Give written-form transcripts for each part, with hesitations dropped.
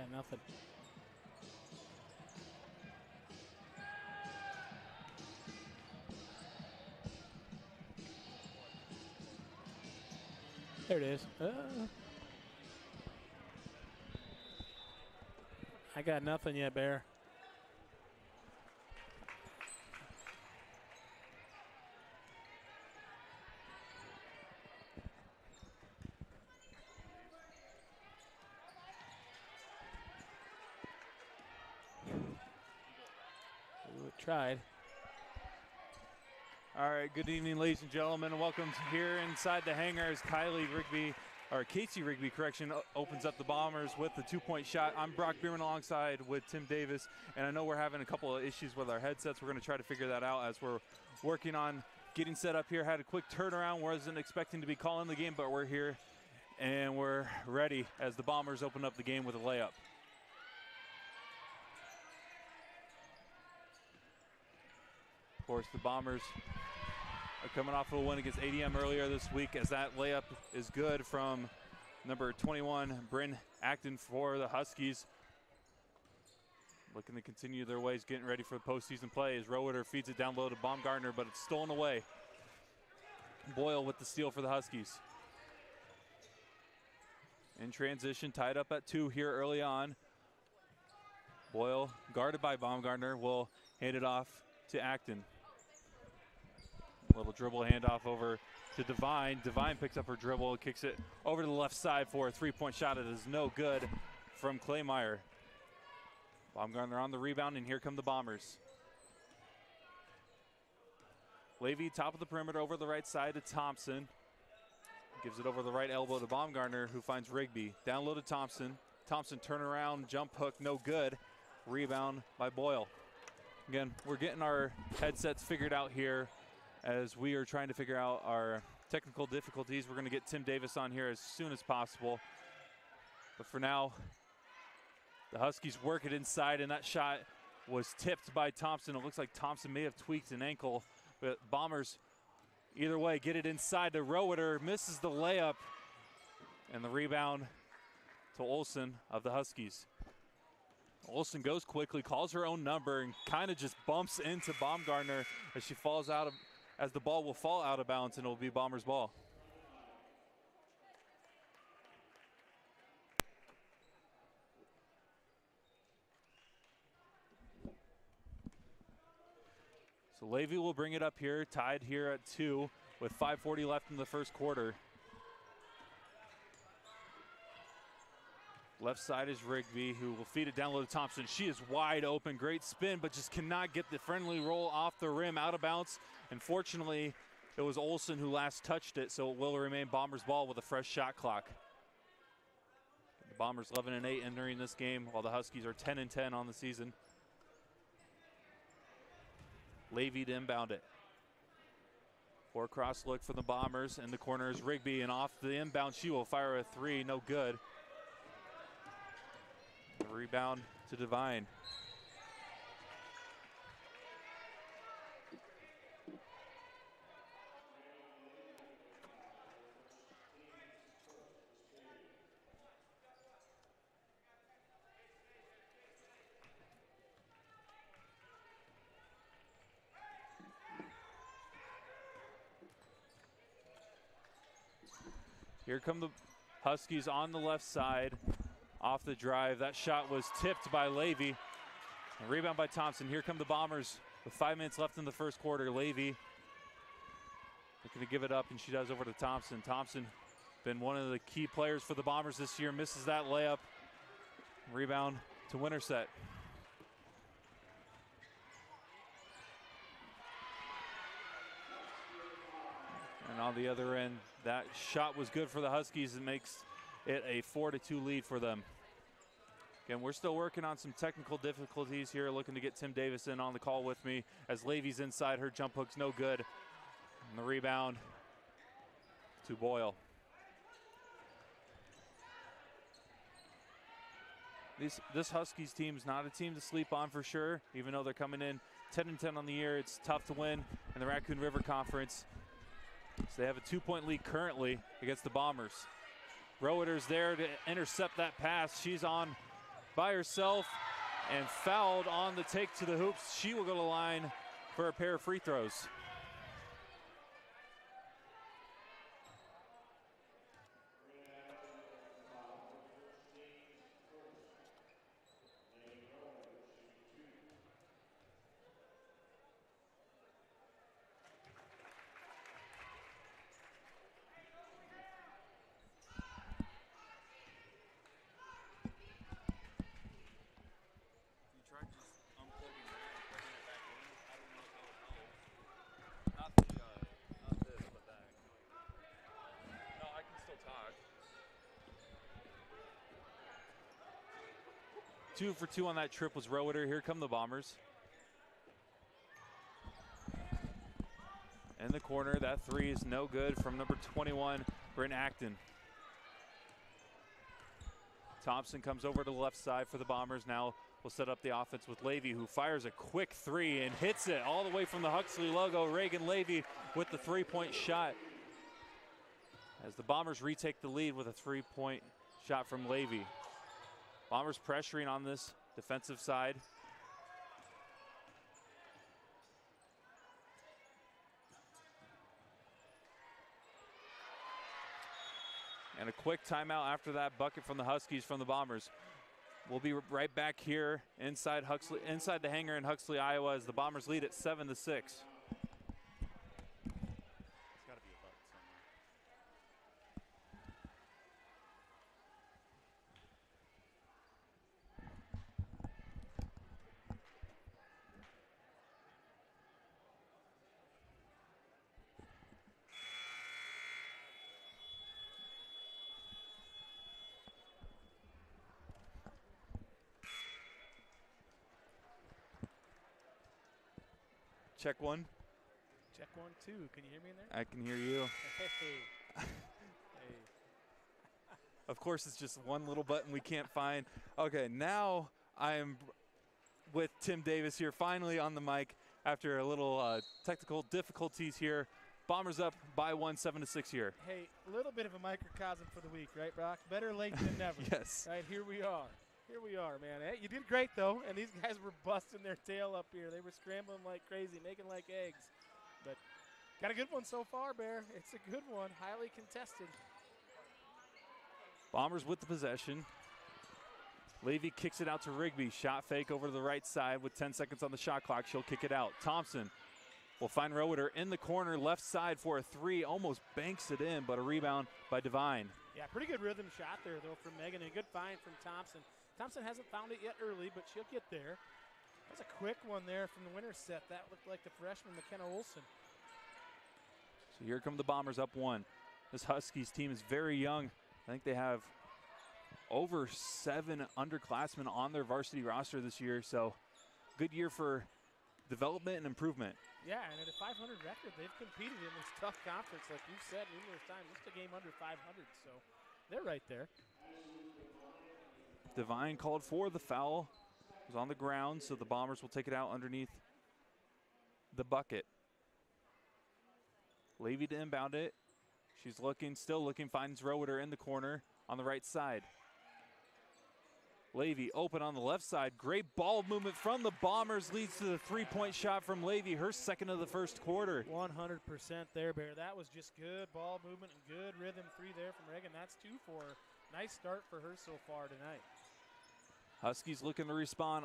got nothing. There it is. I got nothing yet, Bear. Ooh, it tried. All right, good evening, ladies and gentlemen, and welcome to here inside the hangar as Casey Rigby, opens up the Bombers with the two-point shot. I'm Brock Bierman alongside with Tim Davis, and I know we're having a couple of issues with our headsets. We're going to try to figure that out as we're working on getting set up here. Had a quick turnaround. Wasn't expecting to be calling the game, but we're here, and we're ready as the Bombers open up the game with a layup. Of course, the Bombers are coming off of a win against ADM earlier this week as that layup is good from number 21, Bryn Acton for the Huskies. Looking to continue their ways, getting ready for the postseason play as Roeder feeds it down low to Baumgartner, but it's stolen away. Boyle with the steal for the Huskies. In transition, tied up at 2 here early on. Boyle, guarded by Baumgartner, will hand it off to Acton. Little dribble handoff over to Devine. Devine picks up her dribble, kicks it over to the left side for a three-point shot. It is no good from Claymire. Baumgartner on the rebound, and here come the Bombers. Levy, top of the perimeter, over the right side to Thompson. Gives it over the right elbow to Baumgartner, who finds Rigby. Down low to Thompson. Thompson turnaround, jump hook, no good. Rebound by Boyle. Again, we're getting our headsets figured out here as we are trying to figure out our technical difficulties. We're going to get Tim Davis on here as soon as possible. But for now, the Huskies work it inside, and that shot was tipped by Thompson. It looks like Thompson may have tweaked an ankle, but Bombers, either way, get it inside to Roeder, misses the layup, and the rebound to Olsen of the Huskies. Olsen goes quickly, calls her own number, and kind of just bumps into Baumgartner as she falls out of, as the ball will fall out of bounds, and it will be Bombers ball. So Levy will bring it up here, tied here at 2 with 5:40 left in the first quarter. Left side is Rigby, who will feed it down low to Thompson. She is wide open, great spin, but just cannot get the friendly roll off the rim, out of bounds. Unfortunately, it was Olsen who last touched it, so it will remain Bombers ball with a fresh shot clock. The Bombers 11-8 entering this game, while the Huskies are 10-10 on the season. Levy to inbound it. Four cross look for the Bombers. In the corner is Rigby, and off the inbound, she will fire a three, no good. The rebound to Devine. Here come the Huskies on the left side. Off the drive, that shot was tipped by Levy. A rebound by Thompson. Here come the Bombers with 5 minutes left in the first quarter. Levy looking to give it up, and she does over to Thompson. Thompson, been one of the key players for the Bombers this year, misses that layup. Rebound to Winterset. And on the other end, that shot was good for the Huskies and makes it a 4-2 lead for them. Again, we're still working on some technical difficulties here, looking to get Tim Davis in on the call with me as Levy's inside. Her jump hook's no good. And the rebound to Boyle. This Huskies team is not a team to sleep on for sure. Even though they're coming in 10-10 on the year, it's tough to win in the Raccoon River Conference. So they have a 2-point lead currently against the Bombers. Roeder's there to intercept that pass. She's on by herself and fouled on the take to the hoops. She will go to the line for a pair of free throws. Two for two on that trip was Roeder. Here come the Bombers. In the corner, that three is no good from number 21, Brent Acton. Thompson comes over to the left side for the Bombers. Now will set up the offense with Levy, who fires a quick three and hits it all the way from the Huxley logo. Reagan Levy with the three-point shot. As the Bombers retake the lead with a three-point shot from Levy. Bombers pressuring on this defensive side. And a quick timeout after that bucket from the Huskies from the Bombers. We'll be right back here inside the hangar in Huxley, Iowa, as the Bombers lead at 7-6. Check one. Check 1, 2. Can you hear me in there? I can hear you. Hey. Hey. Of course, it's just one little button we can't find. Okay, now I am with Tim Davis here, finally on the mic after a little technical difficulties here. Bombers up by 1, 7-6 here. Hey, a little bit of a microcosm for the week, right, Brock? Better late than never. Yes. Right, here we are. Here we are, man. Hey, you did great, though, and these guys were busting their tail up here. They were scrambling like crazy, making like eggs. But got a good one so far, Bear. It's a good one, highly contested. Bombers with the possession. Levy kicks it out to Rigby. Shot fake over to the right side with 10 seconds on the shot clock. She'll kick it out. Thompson will find Roeder in the corner, left side for a three. Almost banks it in, but a rebound by Devine. Yeah, pretty good rhythm shot there, though, from Megan. And a good find from Thompson. Thompson hasn't found it yet early, but she'll get there. That was a quick one there from the Winterset. That looked like the freshman McKenna Olson. So here come the Bombers up 1. This Huskies team is very young. I think they have over 7 underclassmen on their varsity roster this year. So good year for development and improvement. Yeah, and at a 500 record, they've competed in this tough conference, like you've said numerous times. Just a game under 500, so they're right there. Devine called for the foul. It was on the ground, so the Bombers will take it out underneath the bucket. Levy to inbound it. She's looking, still looking, finds Roeder in the corner on the right side. Levy open on the left side. Great ball movement from the Bombers leads to the three-point shot from Levy, her second of the first quarter. 100% there, Bear. That was just good ball movement and good rhythm three there from Reagan. That's 2 for her. Nice start for her so far tonight. Huskies looking to respond,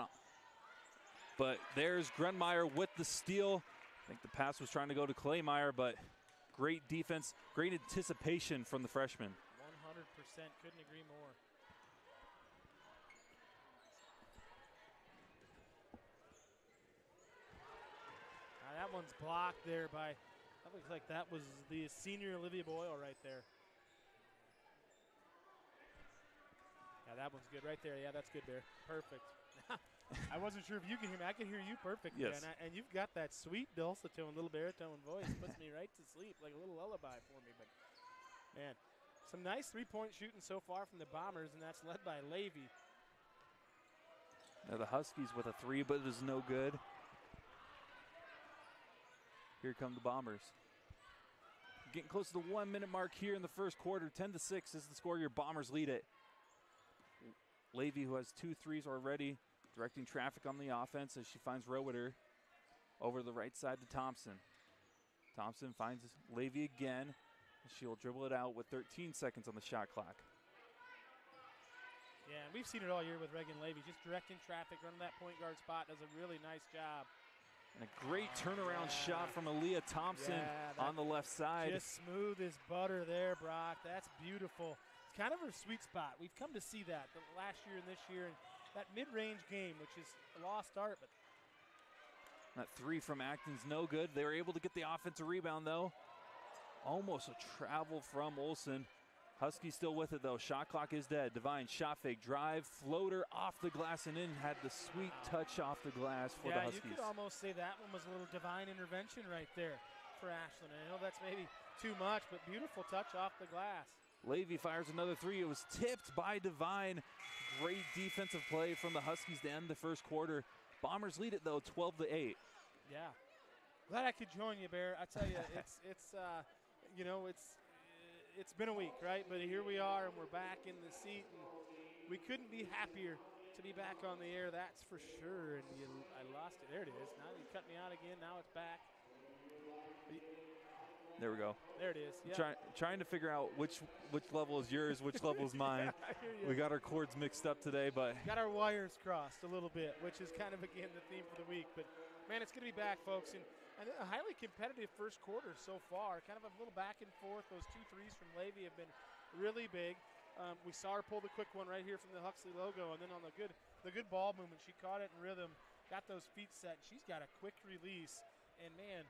but there's Grunmeyer with the steal. I think the pass was trying to go to Claymeyer, but great defense, great anticipation from the freshman. 100%, couldn't agree more. That one's blocked there by, that looks like that was the senior Olivia Boyle right there. Yeah, that one's good right there. Yeah, that's good there. Perfect. I wasn't sure if you can hear me. I can hear you perfectly. Yes. And you've got that sweet dulcet-tone, little baritone voice. Puts me right to sleep, like a little lullaby for me. But, man, some nice three-point shooting so far from the Bombers, and that's led by Levy. Now the Huskies with a three, but it is no good. Here come the Bombers. Getting close to the 1 minute mark here in the first quarter. 10-6 is the score. Your Bombers lead it. Levy, who has 2 threes already, directing traffic on the offense as she finds Roeder over the right side to Thompson. Thompson finds Levy again. She'll dribble it out with 13 seconds on the shot clock. Yeah, and we've seen it all year with Reagan Levy, just directing traffic, running that point guard spot, does a really nice job. And a great turnaround shot from Aaliyah Thompson on the left side. Just smooth as butter there, Brock. That's beautiful. It's kind of her sweet spot. We've come to see that the last year and this year. And that mid-range game, which is a lost art. But that 3 from Acton's no good. They were able to get the offensive rebound, though. Almost a travel from Olsen. Huskies still with it, though. Shot clock is dead. Devine shot fake, drive, floater off the glass and in. Had the sweet touch off the glass for the Huskies. You could almost say that one was a little divine intervention right there for Ashland. I know that's maybe too much, but beautiful touch off the glass. Levy fires another 3. It was tipped by Devine. Great defensive play from the Huskies to end the first quarter. Bombers lead it, though, 12-8. Yeah. Glad I could join you, Bear. I tell you, it's been a week, right? But here we are, and we're back in the seat, and we couldn't be happier to be back on the air, that's for sure. And I lost it. There it is. Now you cut me out again. Now it's back. There we go. There it is. Yeah. Trying to figure out which level is yours, which level is mine. I hear you. We got our cords mixed up today, but got our wires crossed a little bit, which is kind of again the theme for the week. But man, it's going to be back, folks, and a highly competitive first quarter so far. Kind of a little back and forth. Those 2 threes from Levy have been really big. We saw her pull the quick one right here from the Huxley logo, and then on the good ball movement, she caught it in rhythm, got those feet set. She's got a quick release, and man,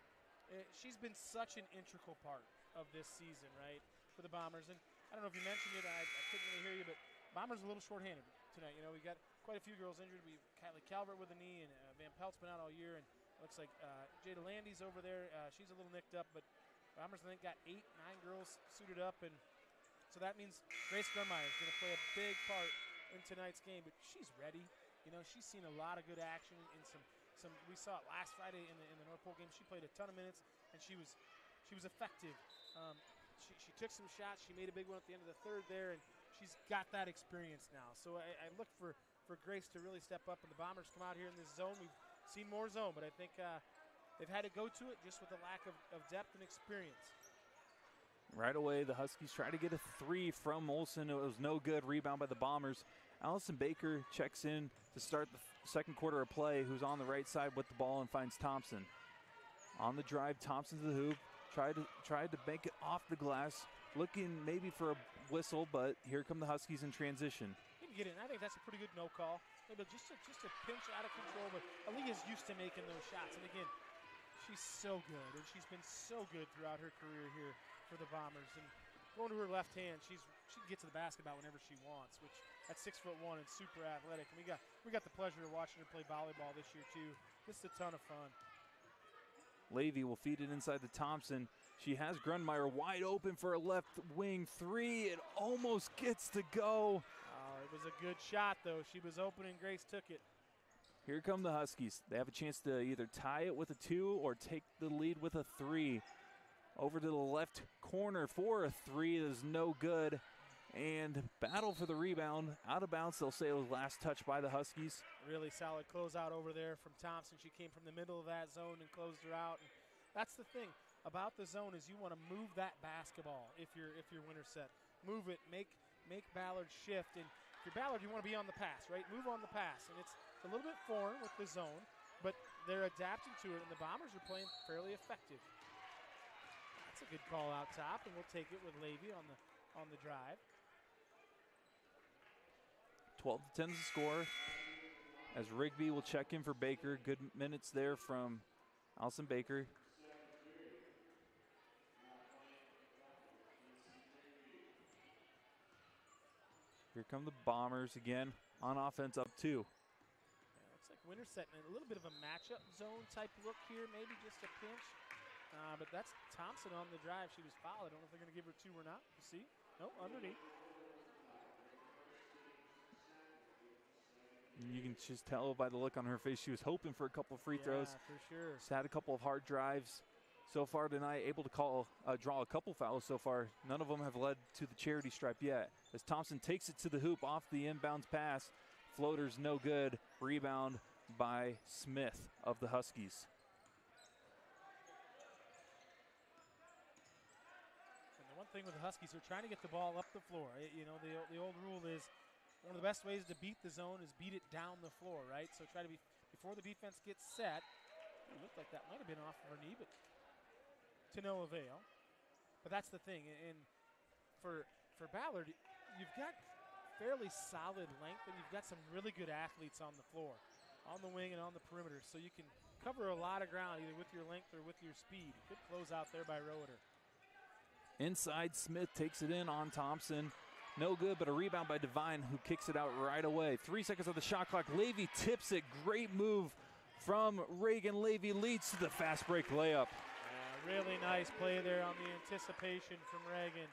she's been such an integral part of this season, right, for the Bombers. And I don't know if you mentioned it, I couldn't really hear you, but Bombers a little shorthanded tonight. You know, we got quite a few girls injured. We Kylie Calvert with a knee, and Van Pelt's been out all year, and looks like Jada Landy's over there. She's a little nicked up, but Bombers, I think, got 8, 9 girls suited up, and so that means Grace Grunmeyer is going to play a big part in tonight's game, but she's ready. You know, she's seen a lot of good action in some. We saw it last Friday in the North Pole game. She played a ton of minutes, and she was effective. She took some shots. She made a big one at the end of the third there, and she's got that experience now. So I look for Grace to really step up, and the Bombers come out here in this zone. We've seen more zone, but I think they've had to go to it just with a lack of depth and experience. Right away, the Huskies try to get a 3 from Olsen. It was no good. Rebound by the Bombers. Allison Baker checks in to start the second quarter of play, who's on the right side with the ball and finds Thompson. On the drive, Thompson to the hoop. Tried to bank it off the glass, looking maybe for a whistle, but here come the Huskies in transition. He can get it. I think that's a pretty good no call. Maybe just a pinch out of control, but Aaliyah's used to making those shots. And again, she's so good, and she's been so good throughout her career here for the Bombers. And going to her left hand, she can get to the basketball whenever she wants, which at 6'1" and super athletic. And we got the pleasure of watching her play volleyball this year too. Just a ton of fun. Levy will feed it inside to Thompson. She has Grunmeyer wide open for a left wing 3. It almost gets to go. Oh, it was a good shot though. She was open and Grace took it. Here come the Huskies. They have a chance to either tie it with a 2 or take the lead with a 3. Over to the left corner for a 3 that is no good. And battle for the rebound. Out of bounds, they'll say it was last touch by the Huskies. Really solid closeout over there from Thompson. She came from the middle of that zone and closed her out. And that's the thing about the zone is you want to move that basketball if you're Winterset. Move it, make Ballard shift. And if you're Ballard, you want to be on the pass, right? Move on the pass. And it's a little bit foreign with the zone, but they're adapting to it, and the Bombers are playing fairly effective. That's a good call out top, and we'll take it with Levy on the drive. 12-10 is the score, as Rigby will check in for Baker. Good minutes there from Allison Baker. Here come the Bombers again on offense, up 2. Yeah, looks like Winterset in a little bit of a matchup zone type look here, maybe just a pinch. But that's Thompson on the drive. She was fouled. I don't know if they're going to give her 2 or not. We'll see. No, underneath. You can just tell by the look on her face she was hoping for a couple of free throws. Yeah, for sure. Just had a couple of hard drives. so far tonight, able to draw a couple fouls so far. None of them have led to the charity stripe yet. As Thompson takes it to the hoop off the inbounds pass. Floater's no good. Rebound by Smith of the Huskies. And the one thing with the Huskies, they're trying to get the ball up the floor. You know, the old rule is one of the best ways to beat the zone is beat it down the floor, right? So try to be, before the defense gets set, it looked like that might have been off of her knee, but to no avail. But that's the thing. And for Ballard, you've got fairly solid length, and you've got some really good athletes on the floor, on the wing and on the perimeter. So you can cover a lot of ground either with your length or with your speed. Good close out there by Roeder. Inside, Smith takes it in on Thompson. No good, but a rebound by Devine, who kicks it out right away. 3 seconds on the shot clock. Levy tips it. Great move from Reagan. Levy leads to the fast break layup. Really nice play there on the anticipation from Reagan.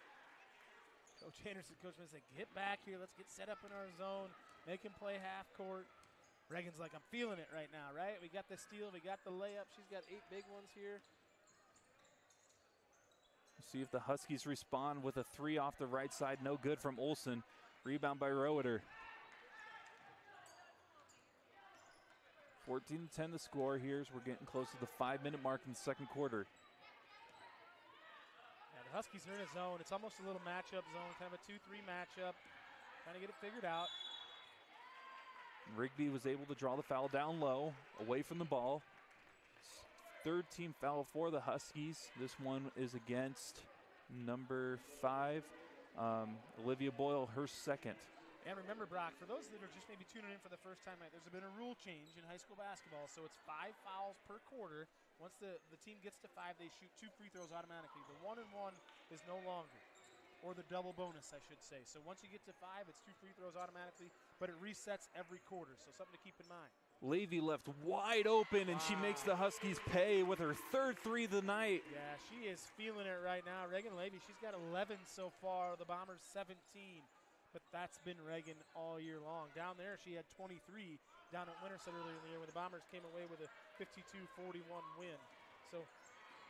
Coach Anderson, Coach Smith said, get back here. Let's get set up in our zone. Make him play half court. Reagan's like, I'm feeling it right now, right? We got the steal. We got the layup. She's got 8 big ones here. See if the Huskies respond with a 3 off the right side. No good from Olsen. Rebound by Roeder. 14-10 the score here as we're getting close to the 5-minute mark in the second quarter. Yeah, the Huskies are in a zone. It's almost a little matchup zone, kind of a 2-3 matchup. Trying to get it figured out. Rigby was able to draw the foul down low, away from the ball. Third team foul for the Huskies. This one is against number 5, Olivia Boyle, her second. And remember, Brock, for those that are just maybe tuning in for the first time, there's been a rule change in high school basketball, so it's 5 fouls per quarter. Once the team gets to 5, they shoot 2 free throws automatically. The 1-and-1 is no longer, or the double bonus, I should say. So once you get to 5, it's 2 free throws automatically, but it resets every quarter, so something to keep in mind. Levy left wide open, and she makes the Huskies pay with her 3rd 3 of the night. Yeah, she is feeling it right now. Reagan Levy, she's got 11 so far. The Bombers 17. But that's been Reagan all year long. Down there, she had 23 down at Winterset earlier in the year when the Bombers came away with a 52-41 win. So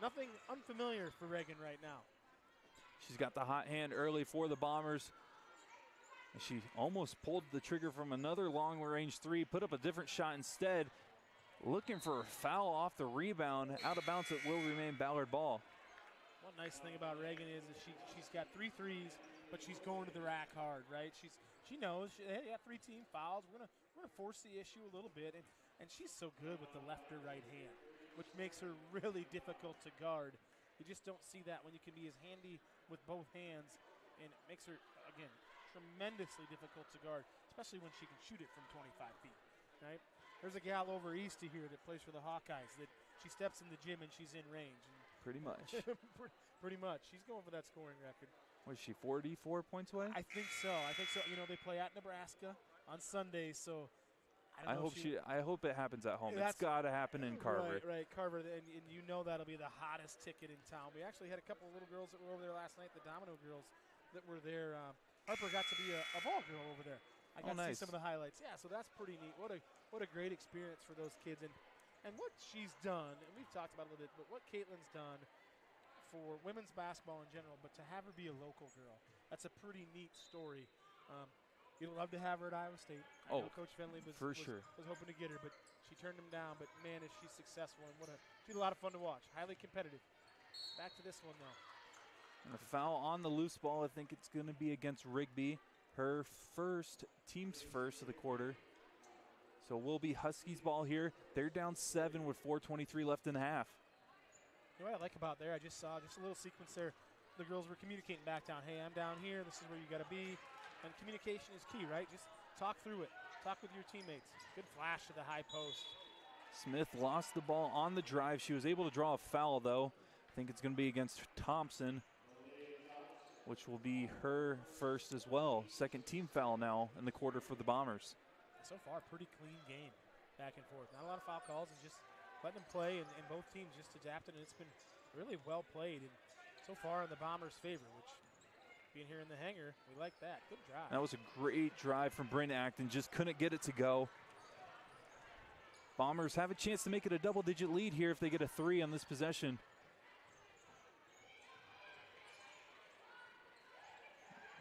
nothing unfamiliar for Reagan right now. She's got the hot hand early for the Bombers. And she almost pulled the trigger from another long-range 3, put up a different shot instead. Looking for a foul off the rebound. Out of bounds, it will remain Ballard ball. One nice thing about Reagan is she's got 3 threes, but she's going to the rack hard, right? She knows, hey, yeah, 3 team fouls. We're gonna force the issue a little bit, and she's so good with the left or right hand, which makes her really difficult to guard. You just don't see that when you can be as handy with both hands, and it makes her, again, tremendously difficult to guard, especially when she can shoot it from 25 feet, right? There's a gal over east of here that plays for the Hawkeyes that she steps in the gym and she's in range. Pretty much. Pretty much. She's going for that scoring record. Was she 44 points away? I think so. You know, they play at Nebraska on Sundays, so I hope it happens at home. It's got to happen in Carver. Right, Carver, and you know that'll be the hottest ticket in town. We actually had a couple of little girls that were over there last night, the Domino girls that were there. Harper got to be a ball girl over there. I got to see some of the highlights. Yeah, so that's pretty neat. What a great experience for those kids. And what she's done, and we've talked about it a little bit, but what Caitlin's done for women's basketball in general, but to have her be a local girl, that's a pretty neat story. You'd love to have her at Iowa State. I know Coach Finley was hoping to get her, but she turned him down. But, man, is she successful. And she's a lot of fun to watch. Highly competitive. Back to this one, though. And a foul on the loose ball. I think it's going to be against Rigby. Her team's first of the quarter. So it will be Huskies ball here. They're down 7 with 4:23 left in the half. You know what I like about there? I just saw just a little sequence there. The girls were communicating back down. Hey, I'm down here. This is where you got to be. And communication is key, right? Just talk through it. Talk with your teammates. Good flash to the high post. Smith lost the ball on the drive. She was able to draw a foul, though. I think it's going to be against Thompson, which will be her first as well. Second team foul now in the quarter for the Bombers. So far, pretty clean game back and forth. Not a lot of foul calls, and just letting them play, and both teams just adapted, and it's been really well played, and so far in the Bombers' favor, which being here in the hangar, we like that. Good drive. That was a great drive from Bryn Acton, just couldn't get it to go. Bombers have a chance to make it a double-digit lead here if they get a 3 on this possession.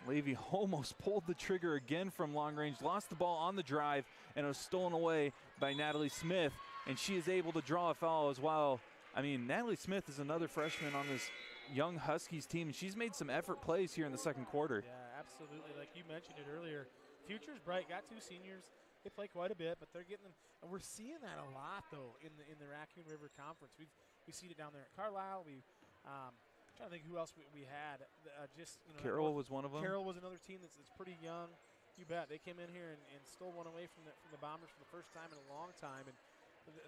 Levy almost pulled the trigger again from long range, lost the ball on the drive, and it was stolen away by Natalie Smith, and she is able to draw a foul as well. I mean, Natalie Smith is another freshman on this young Huskies team, and she's made some effort plays here in the second quarter. Yeah, absolutely. Like you mentioned it earlier, future's bright. Got 2 seniors. They play quite a bit, but they're getting them, and we're seeing that a lot though in the Raccoon River Conference. We see it down there at Carlisle. Trying to think who else we had. Carroll was one of them. Carroll was another team that's pretty young. You bet. They came in here and stole one away from the Bombers for the first time in a long time. And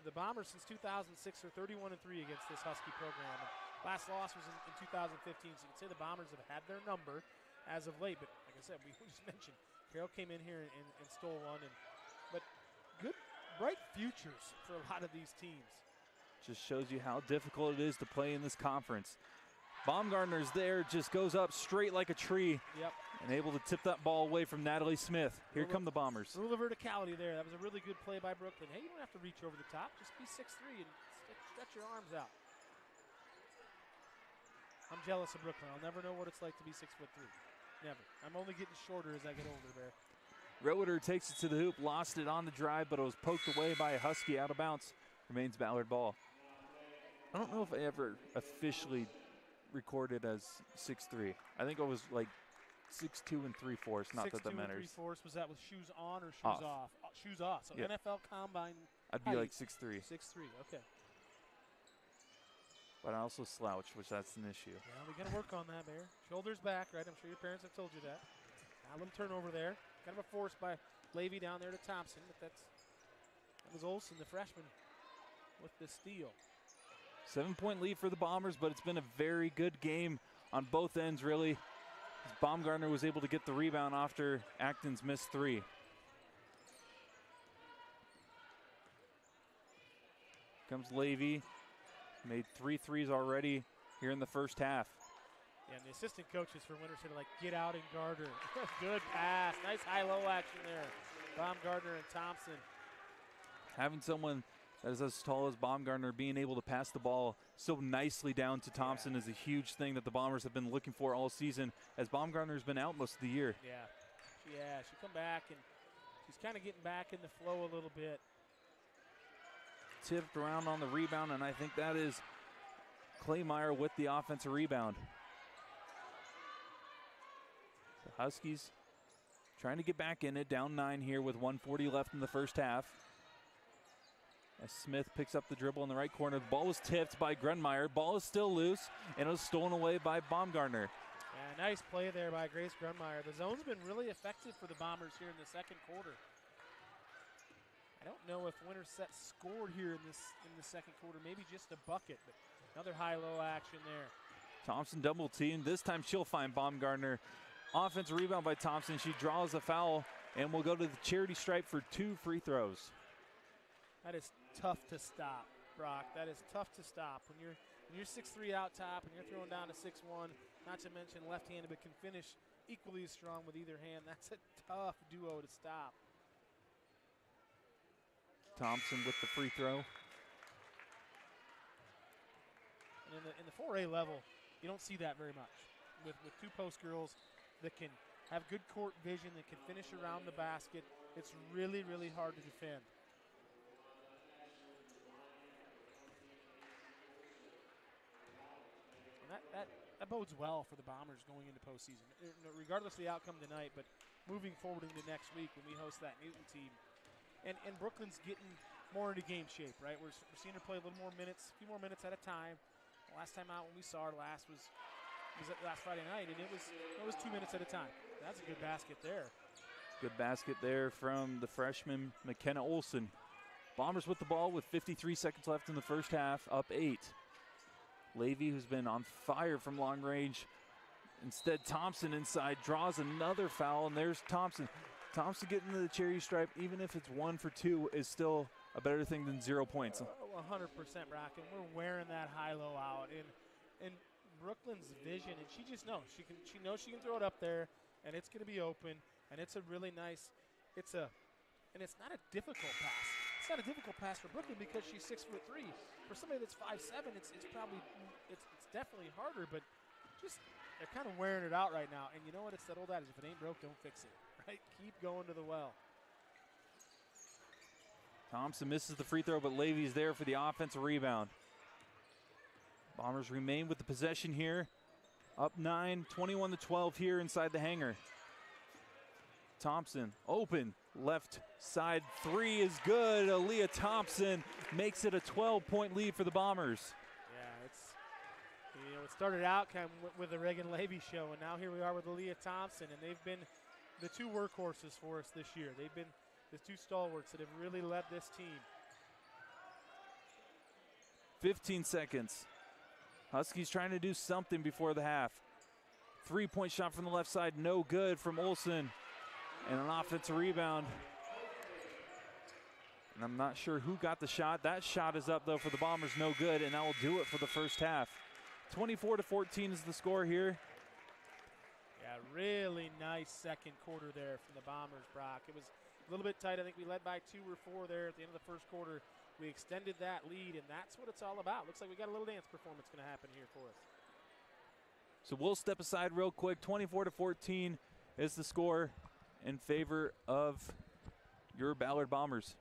the Bombers since 2006 are 31-3 against this Husky program. And last loss was in 2015, so you can say the Bombers have had their number as of late. But like I said, we just mentioned Carroll came in here and stole one. But good, bright futures for a lot of these teams. Just shows you how difficult it is to play in this conference. Baumgartner's there, just goes up straight like a tree. Yep. And able to tip that ball away from Natalie Smith. Here come the Bombers. Rule of verticality there. That was a really good play by Brooklyn. Hey, you don't have to reach over the top. Just be 6'3" and stretch your arms out. I'm jealous of Brooklyn. I'll never know what it's like to be 6'3". Never. I'm only getting shorter as I get older there. Roeder takes it to the hoop, lost it on the drive, but it was poked away by a Husky out of bounds. Remains Ballard ball. I don't know if I ever officially recorded as 6'3". I think it was like 6'2" and 3/4. Not that matters. 6'2" and 3/4. Was that with shoes on or shoes off? Shoes off. So yep. NFL Combine. I'd be like 6'3". 6'3", okay. But I also slouch, which that's an issue. Yeah, we got to work on that, Bear. Shoulders back, right? I'm sure your parents have told you that. Now a little turnover there. Kind of a force by Levy down there to Thompson, but that was Olsen, the freshman, with the steal. 7-point lead for the Bombers, but it's been a very good game on both ends, really. As Baumgartner was able to get the rebound after Acton's missed 3. Comes Levy. Made 3 threes already here in the first half. Yeah, and the assistant coaches for Winterset are like, get out and guard her. Good pass. Nice high-low action there. Baumgartner and Thompson. Having someone that is as tall as Baumgartner being able to pass the ball so nicely down to Thompson is a huge thing that the Bombers have been looking for all season, as Baumgartner's been out most of the year. Yeah, she come back, and she's kind of getting back in the flow a little bit. Tipped around on the rebound, and I think that is Claymeyer with the offensive rebound. The Huskies trying to get back in it, down 9 here with 1:40 left in the first half. As Smith picks up the dribble in the right corner, the ball was tipped by Grunmeyer. Ball is still loose, and it was stolen away by Baumgartner. Yeah, nice play there by Grace Grunmeyer. The zone's been really effective for the Bombers here in the second quarter. I don't know if Winterset scored here in the second quarter, maybe just a bucket, but another high-low action there. Thompson double teamed. This time she'll find Baumgartner. Offensive rebound by Thompson. She draws a foul and will go to the charity stripe for 2 free throws. That is tough to stop, Brock. That is tough to stop. When you're 6'3" out top and you're throwing down to 6'1", not to mention left-handed, but can finish equally as strong with either hand. That's a tough duo to stop. Thompson with the free throw. And in the 4A level, you don't see that very much. With 2 post girls that can have good court vision, that can finish around the basket, it's really, really hard to defend. And that bodes well for the Bombers going into postseason, regardless of the outcome tonight, but moving forward into next week when we host that Newton team. And Brooklyn's getting more into game shape, right? We're seeing her play a little more minutes, a few more minutes at a time. The last time out when we saw her last was last Friday night, and it was 2 minutes at a time. That's a good basket there. Good basket there from the freshman McKenna Olsen. Bombers with the ball with 53 seconds left in the first half, up 8. Levy, who's been on fire from long range. Instead, Thompson inside draws another foul, and there's Thompson. Thompson getting to the charity stripe, even if it's 1 for 2, is still a better thing than 0 points. 100%, Brock, and we're wearing that high-low out. And Brooklyn's vision, and she just knows. She knows she can throw it up there, and it's going to be open, and it's a really nice, and it's not a difficult pass. It's not a difficult pass for Brooklyn because she's 6'3". For somebody that's 5'7", it's definitely harder, but just they're kind of wearing it out right now. And you know what? It's that old adage: if it ain't broke, don't fix it. Right? Keep going to the well. Thompson misses the free throw, but Levy's there for the offensive rebound. Bombers remain with the possession here. Up 9, 21-12 here inside the hangar. Thompson open, left side three is good. Aaliyah Thompson makes it a 12-point lead for the Bombers. Yeah, it started out kind of with the Reagan Levy show, and now here we are with Aaliyah Thompson, and they've been the two workhorses for us this year. They've been the two stalwarts that have really led this team. 15 seconds. Huskies trying to do something before the half. Three-point shot from the left side, no good from Olsen. And an offensive rebound. And I'm not sure who got the shot. That shot is up, though, for the Bombers, no good, and that will do it for the first half. 24-14 is the score here. Yeah, really nice second quarter there from the Bombers, Brock. It was a little bit tight. I think we led by 2 or 4 there at the end of the first quarter. We extended that lead, and that's what it's all about. Looks like we got a little dance performance going to happen here for us. So we'll step aside real quick. 24-14 is the score in favor of your Ballard Bombers.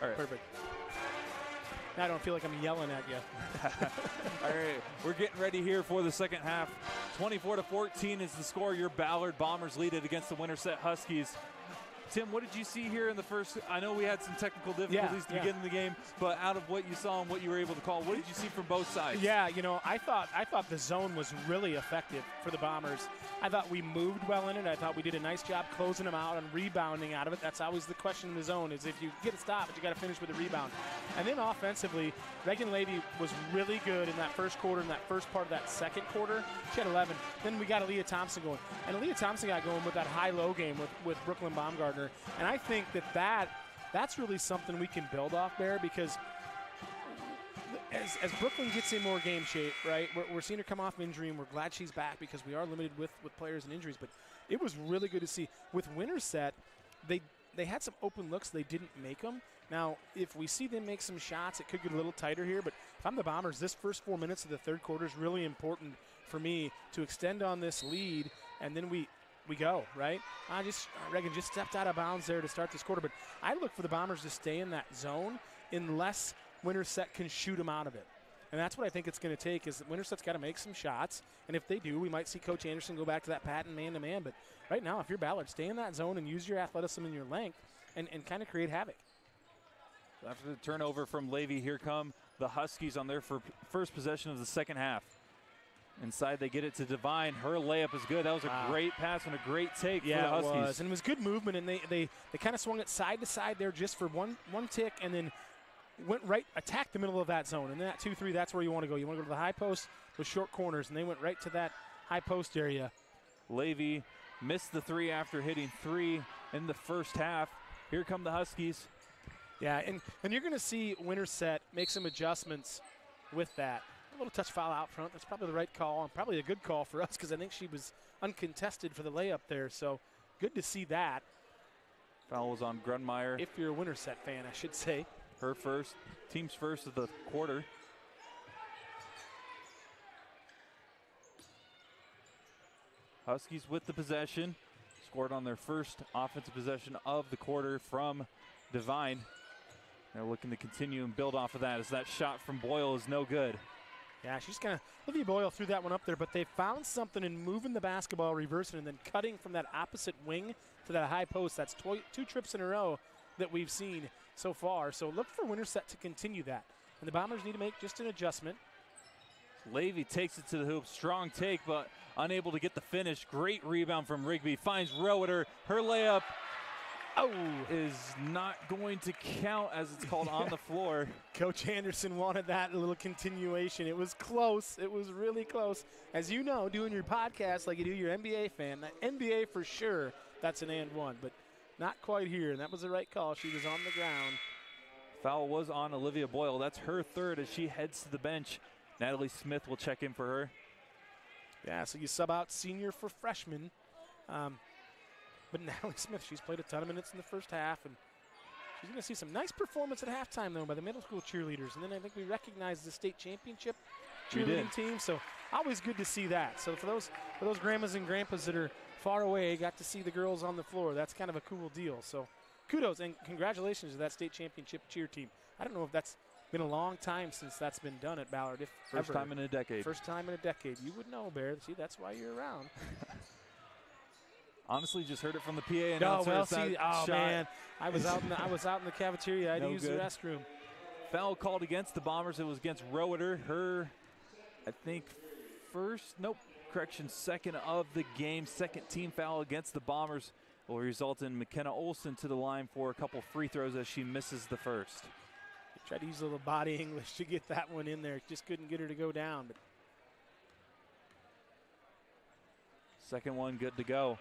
All right. Perfect. Now I don't feel like I'm yelling at you. All right, we're getting ready here for the second half. 24-14 is the score. Your Ballard Bombers lead it against the Winterset Huskies. Tim, what did you see here in the first? I know we had some technical difficulties to begin the game, but out of what you saw and what you were able to call, what did you see from both sides? Yeah, you know, I thought the zone was really effective for the Bombers. I thought we moved well in it. I thought we did a nice job closing them out and rebounding out of it. That's always the question in the zone is if you get a stop, but you got to finish with a rebound. And then offensively, Reagan Levy was really good in that first quarter, in that first part of that second quarter. She had 11. Then we got Aaliyah Thompson going. And Aaliyah Thompson got going with that high-low game with Brooklyn Baumgartner. And I think that's really something we can build off there because as Brooklyn gets in more game shape, right, we're seeing her come off injury, and we're glad she's back because we are limited with players and injuries. But it was really good to see. With Winterset, they had some open looks. They didn't make them. Now, if we see them make some shots, it could get a little tighter here. But if I'm the Bombers, this first 4 minutes of the third quarter is really important for me to extend on this lead, and then we go, right? Reagan just stepped out of bounds there to start this quarter. But I look for the Bombers to stay in that zone unless Winterset can shoot them out of it. And that's what I think it's going to take is that Winterset's got to make some shots. And if they do, we might see Coach Anderson go back to that patent man-to-man. But right now, if you're Ballard, stay in that zone and use your athleticism and your length and kind of create havoc. After the turnover from Levy, here come the Huskies on their first possession of the second half. Inside, they get it to Devine. Her layup is good. That was a great pass and a great take for the Huskies. Yeah, it was. And it was good movement, and they kind of swung it side to side there just for one tick, and then went right, attacked the middle of that zone. And that 2-3, that's where you want to go. You want to go to the high post with short corners, and they went right to that high post area. Levy missed the three after hitting three in the first half. Here come the Huskies. Yeah, and you're going to see Winterset make some adjustments with that. A little touch foul out front. That's probably the right call and probably a good call for us because I think she was uncontested for the layup there. So good to see that. Foul was on Grunmeyer. If you're a Winterset fan, I should say. Her first, team's first of the quarter. Huskies with the possession. Scored on their first offensive possession of the quarter from Devine. They're looking to continue and build off of that as that shot from Boyle is no good. Yeah, she's kind of, Olivia Boyle threw that one up there, but they found something in moving the basketball, reversing, and then cutting from that opposite wing to that high post. That's two trips in a row that we've seen so far. So look for Winterset to continue that. And the Bombers need to make just an adjustment. Levy takes it to the hoop. Strong take, but unable to get the finish. Great rebound from Rigby. Finds Roeder. Her layup is not going to count as it's called on the floor. Coach Anderson wanted that a little continuation. It was close. It was really close. As you know, doing your podcast like you do your NBA fan, the NBA for sure, that's an and one, but not quite here. And that was the right call. She was on the ground. Foul was on Olivia Boyle. That's her third as she heads to the bench. Natalie Smith will check in for her. Yeah, so you sub out senior for freshman. But Natalie Smith, she's played a ton of minutes in the first half, and she's going to see some nice performance at halftime, though, by the middle school cheerleaders. And then I think we recognize the state championship cheerleading team, so always good to see that. So for those grandmas and grandpas that are far away, got to see the girls on the floor. That's kind of a cool deal. So kudos and congratulations to that state championship cheer team. I don't know if that's been a long time since that's been done at Ballard, if First ever. time in a decade. First time in a decade. You would know, Bear. See, that's why you're around. Honestly, just heard it from the PA announcer. Man, I was out in the cafeteria. I had to use the restroom. Foul called against the Bombers. It was against Roeder. Her, I think, second of the game. Second team foul against the Bombers will result in McKenna Olson to the line for a couple free throws as she misses the first. Tried to use a little body English to get that one in there. Just couldn't get her to go down. But second one good to go.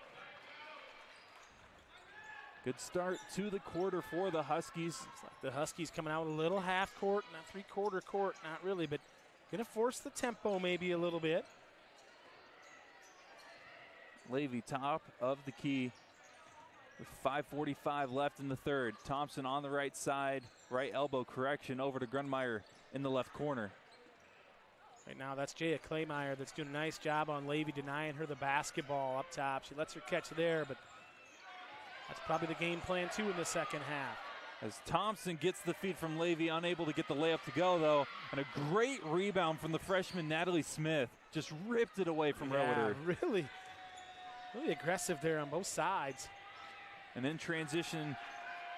Good start to the quarter for the Huskies. It's like the Huskies coming out with a little half court, not three-quarter court, not really, but going to force the tempo maybe a little bit. Levy top of the key with 5:45 left in the third. Thompson on the right side, right elbow correction over to Grunmeyer in the left corner. Right now that's Jaya Claymeyer that's doing a nice job on Levy, denying her the basketball up top. She lets her catch there, but that's probably the game plan, too, in the second half. As Thompson gets the feed from Levy, unable to get the layup to go, though. And a great rebound from the freshman, Natalie Smith. Just ripped it away from Roeder. Really aggressive there on both sides. And in transition,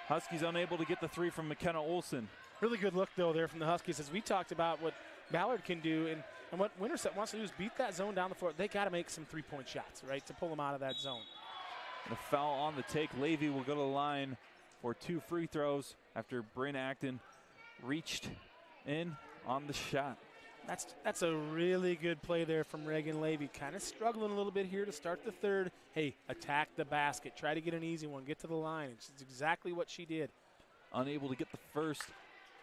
Huskies unable to get the three from McKenna Olson. Really good look, though, there from the Huskies. As we talked about what Ballard can do and what Winterset wants to do is beat that zone down the floor. They got to make some three-point shots, right, to pull them out of that zone. And a foul on the take. Levy will go to the line for 2 free throws after Bryn Acton reached in on the shot. That's a really good play there from Reagan Levy. Kind of struggling a little bit here to start the third. Hey, attack the basket. Try to get an easy one. Get to the line. It's exactly what she did. Unable to get the first.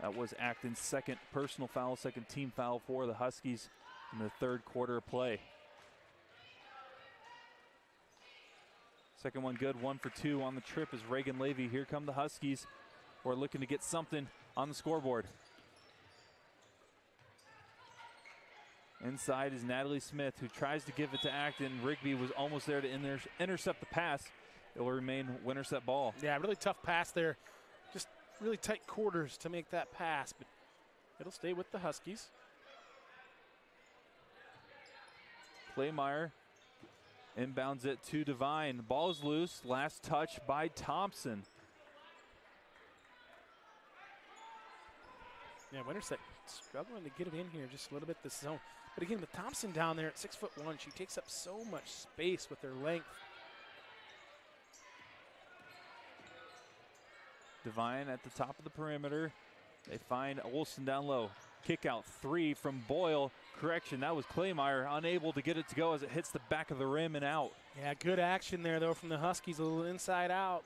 That was Acton's second personal foul, second team foul for the Huskies in the third quarter of play. Second one good, 1 for 2 on the trip is Reagan Levy. Here come the Huskies, who are looking to get something on the scoreboard. Inside is Natalie Smith, who tries to give it to Acton. Rigby was almost there to intercept the pass. It will remain Winterset ball. Yeah, really tough pass there. Just really tight quarters to make that pass, but it'll stay with the Huskies. Claymeyer inbounds it to Devine. Ball's loose. Last touch by Thompson. Yeah, Winterset struggling to get it in here just a little bit this zone. But again, with Thompson down there at 6'1", she takes up so much space with her length. Devine at the top of the perimeter. They find Olson down low. Kick out 3 from Boyle. Correction, that was Claymeyer, unable to get it to go as it hits the back of the rim and out. Yeah, good action there, though, from the Huskies. A little inside out.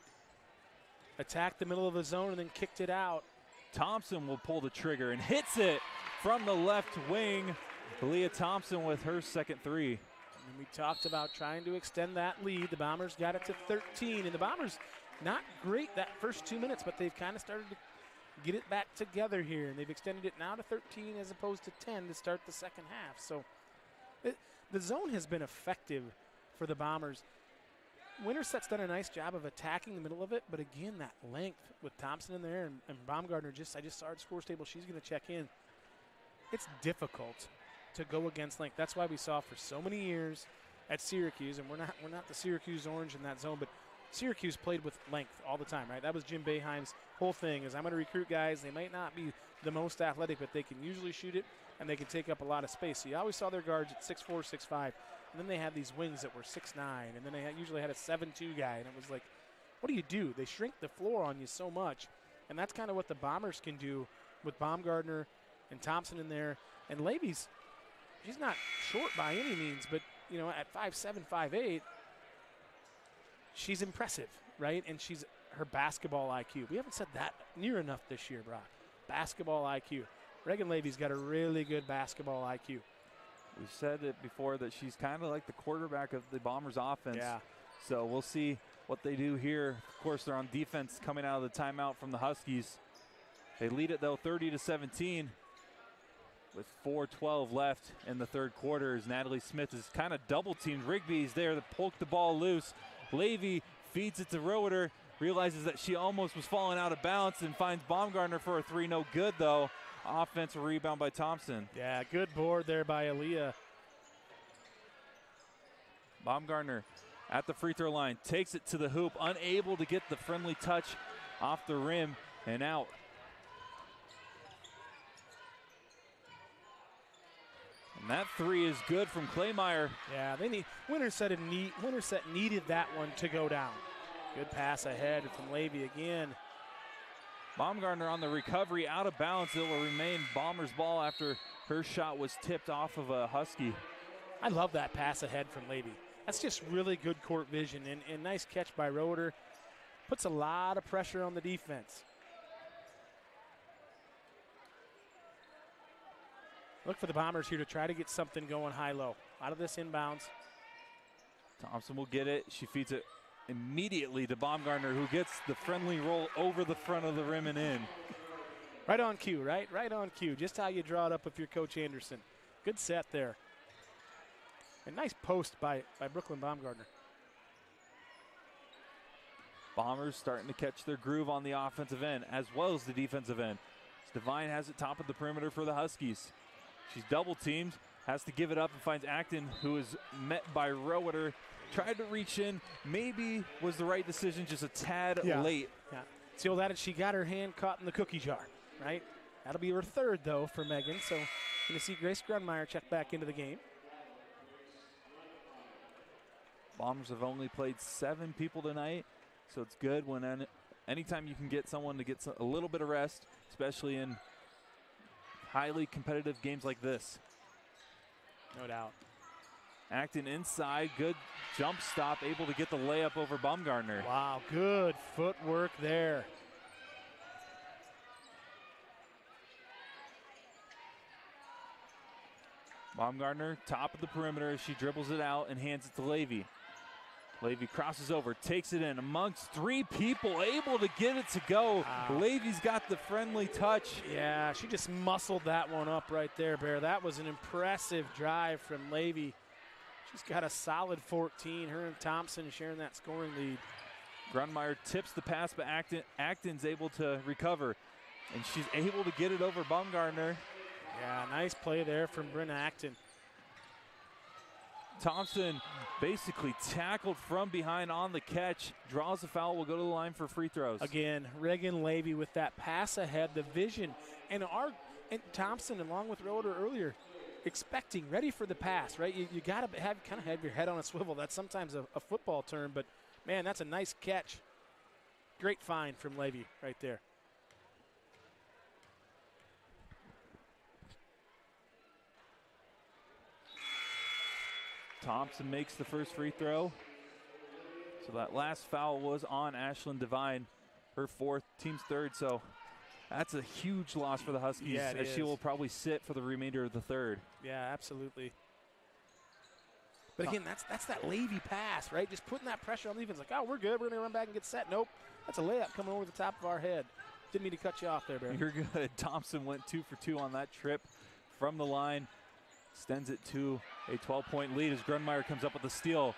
Attacked the middle of the zone and then kicked it out. Thompson will pull the trigger and hits it from the left wing. Leah Thompson with her second 3. And we talked about trying to extend that lead. The Bombers got it to 13, and the Bombers not great that first 2 minutes, but they've kind of started to get it back together here, and they've extended it now to 13 as opposed to 10 to start the second half. So the zone has been effective for the Bombers. Winterset's done a nice job of attacking the middle of it, but again, that length with Thompson in there and Baumgartner, I just saw her at scores table. She's going to check in. It's difficult to go against length. That's why we saw for so many years at Syracuse, and we're not the Syracuse Orange in that zone, but Syracuse played with length all the time, right? That was Jim Boeheim's whole thing is I'm going to recruit guys. They might not be the most athletic, but they can usually shoot it, and they can take up a lot of space. So you always saw their guards at 6'4", 6'5", and then they had these wings that were 6'9", and then they usually had a 7'2" guy, and it was like, what do? They shrink the floor on you so much, and that's kind of what the Bombers can do with Baumgartner and Thompson in there. And Levy's, she's not short by any means, but, you know, at 5'7", 5'8", she's impressive, right? And she's her basketball IQ. We haven't said that near enough this year, Brock. Basketball IQ. Reagan Levy's got a really good basketball IQ. We've said it before that she's kind of like the quarterback of the Bombers offense. Yeah. So we'll see what they do here. Of course, they're on defense coming out of the timeout from the Huskies. They lead it, though, 30-17 with 4:12 left in the third quarter as Natalie Smith is kind of double-teamed. Rigby's there to poke the ball loose. Levy feeds it to Roeder, realizes that she almost was falling out of bounds and finds Baumgartner for a 3. No good, though. Offensive rebound by Thompson. Yeah, good board there by Aaliyah. Baumgartner at the free throw line, takes it to the hoop, unable to get the friendly touch off the rim and out. And that 3 is good from Claymeyer. Yeah, Winterset needed that one to go down. Good pass ahead from Levy again. Baumgartner on the recovery, out of bounds. It will remain Bombers ball after her shot was tipped off of a Husky. I love that pass ahead from Levy. That's just really good court vision and nice catch by Roeder. Puts a lot of pressure on the defense. Look for the Bombers here to try to get something going high-low. Out of this inbounds. Thompson will get it. She feeds it immediately to Baumgartner, who gets the friendly roll over the front of the rim and in. Right on cue, right? Right on cue. Just how you draw it up with your Coach Anderson. Good set there. A nice post by Brooklyn Baumgartner. Bombers starting to catch their groove on the offensive end as well as the defensive end. Devine has it top of the perimeter for the Huskies. She's double teamed, has to give it up and finds Acton, who is met by Roeder. Tried to reach in, maybe was the right decision, just a tad late. Yeah. See all that, she got her hand caught in the cookie jar, right? That'll be her third, though, for Megan. So you're going to see Grace Grunmeyer check back into the game. Bombers have only played 7 people tonight, so it's good when anytime you can get someone to get a little bit of rest, especially in highly competitive games like this. No doubt. Acton inside, good jump stop, able to get the layup over Baumgartner. Wow, good footwork there. Baumgartner, top of the perimeter as she dribbles it out and hands it to Levy. Levy crosses over, takes it in amongst 3 people, able to get it to go. Wow. Levy's got the friendly touch. Yeah, she just muscled that one up right there, Bear. That was an impressive drive from Levy. She's got a solid 14. Her and Thompson sharing that scoring lead. Grunmeyer tips the pass, but Acton's able to recover. And she's able to get it over Baumgartner. Yeah, nice play there from Bryn Acton. Thompson basically tackled from behind on the catch. Draws the foul, will go to the line for free throws. Again, Reagan Levy with that pass ahead, the vision. And Thompson, along with Roeder earlier, expecting, ready for the pass, right? You got to kind of have your head on a swivel. That's sometimes a football term, but, man, that's a nice catch. Great find from Levy right there. Thompson makes the first free throw. So that last foul was on Ashlyn Devine, her 4th, team's 3rd. So that's a huge loss for the Huskies, yeah, as she will probably sit for the remainder of the 3rd. Yeah, absolutely. But again, that's that Levy pass, right? Just putting that pressure on the defense. Like, oh, we're good. We're going to run back and get set. Nope. That's a layup coming over the top of our head. Didn't mean to cut you off there, Barry. You're good. Thompson went 2 for 2 on that trip from the line. Extends it to a 12-point lead as Grunmeyer comes up with the steal.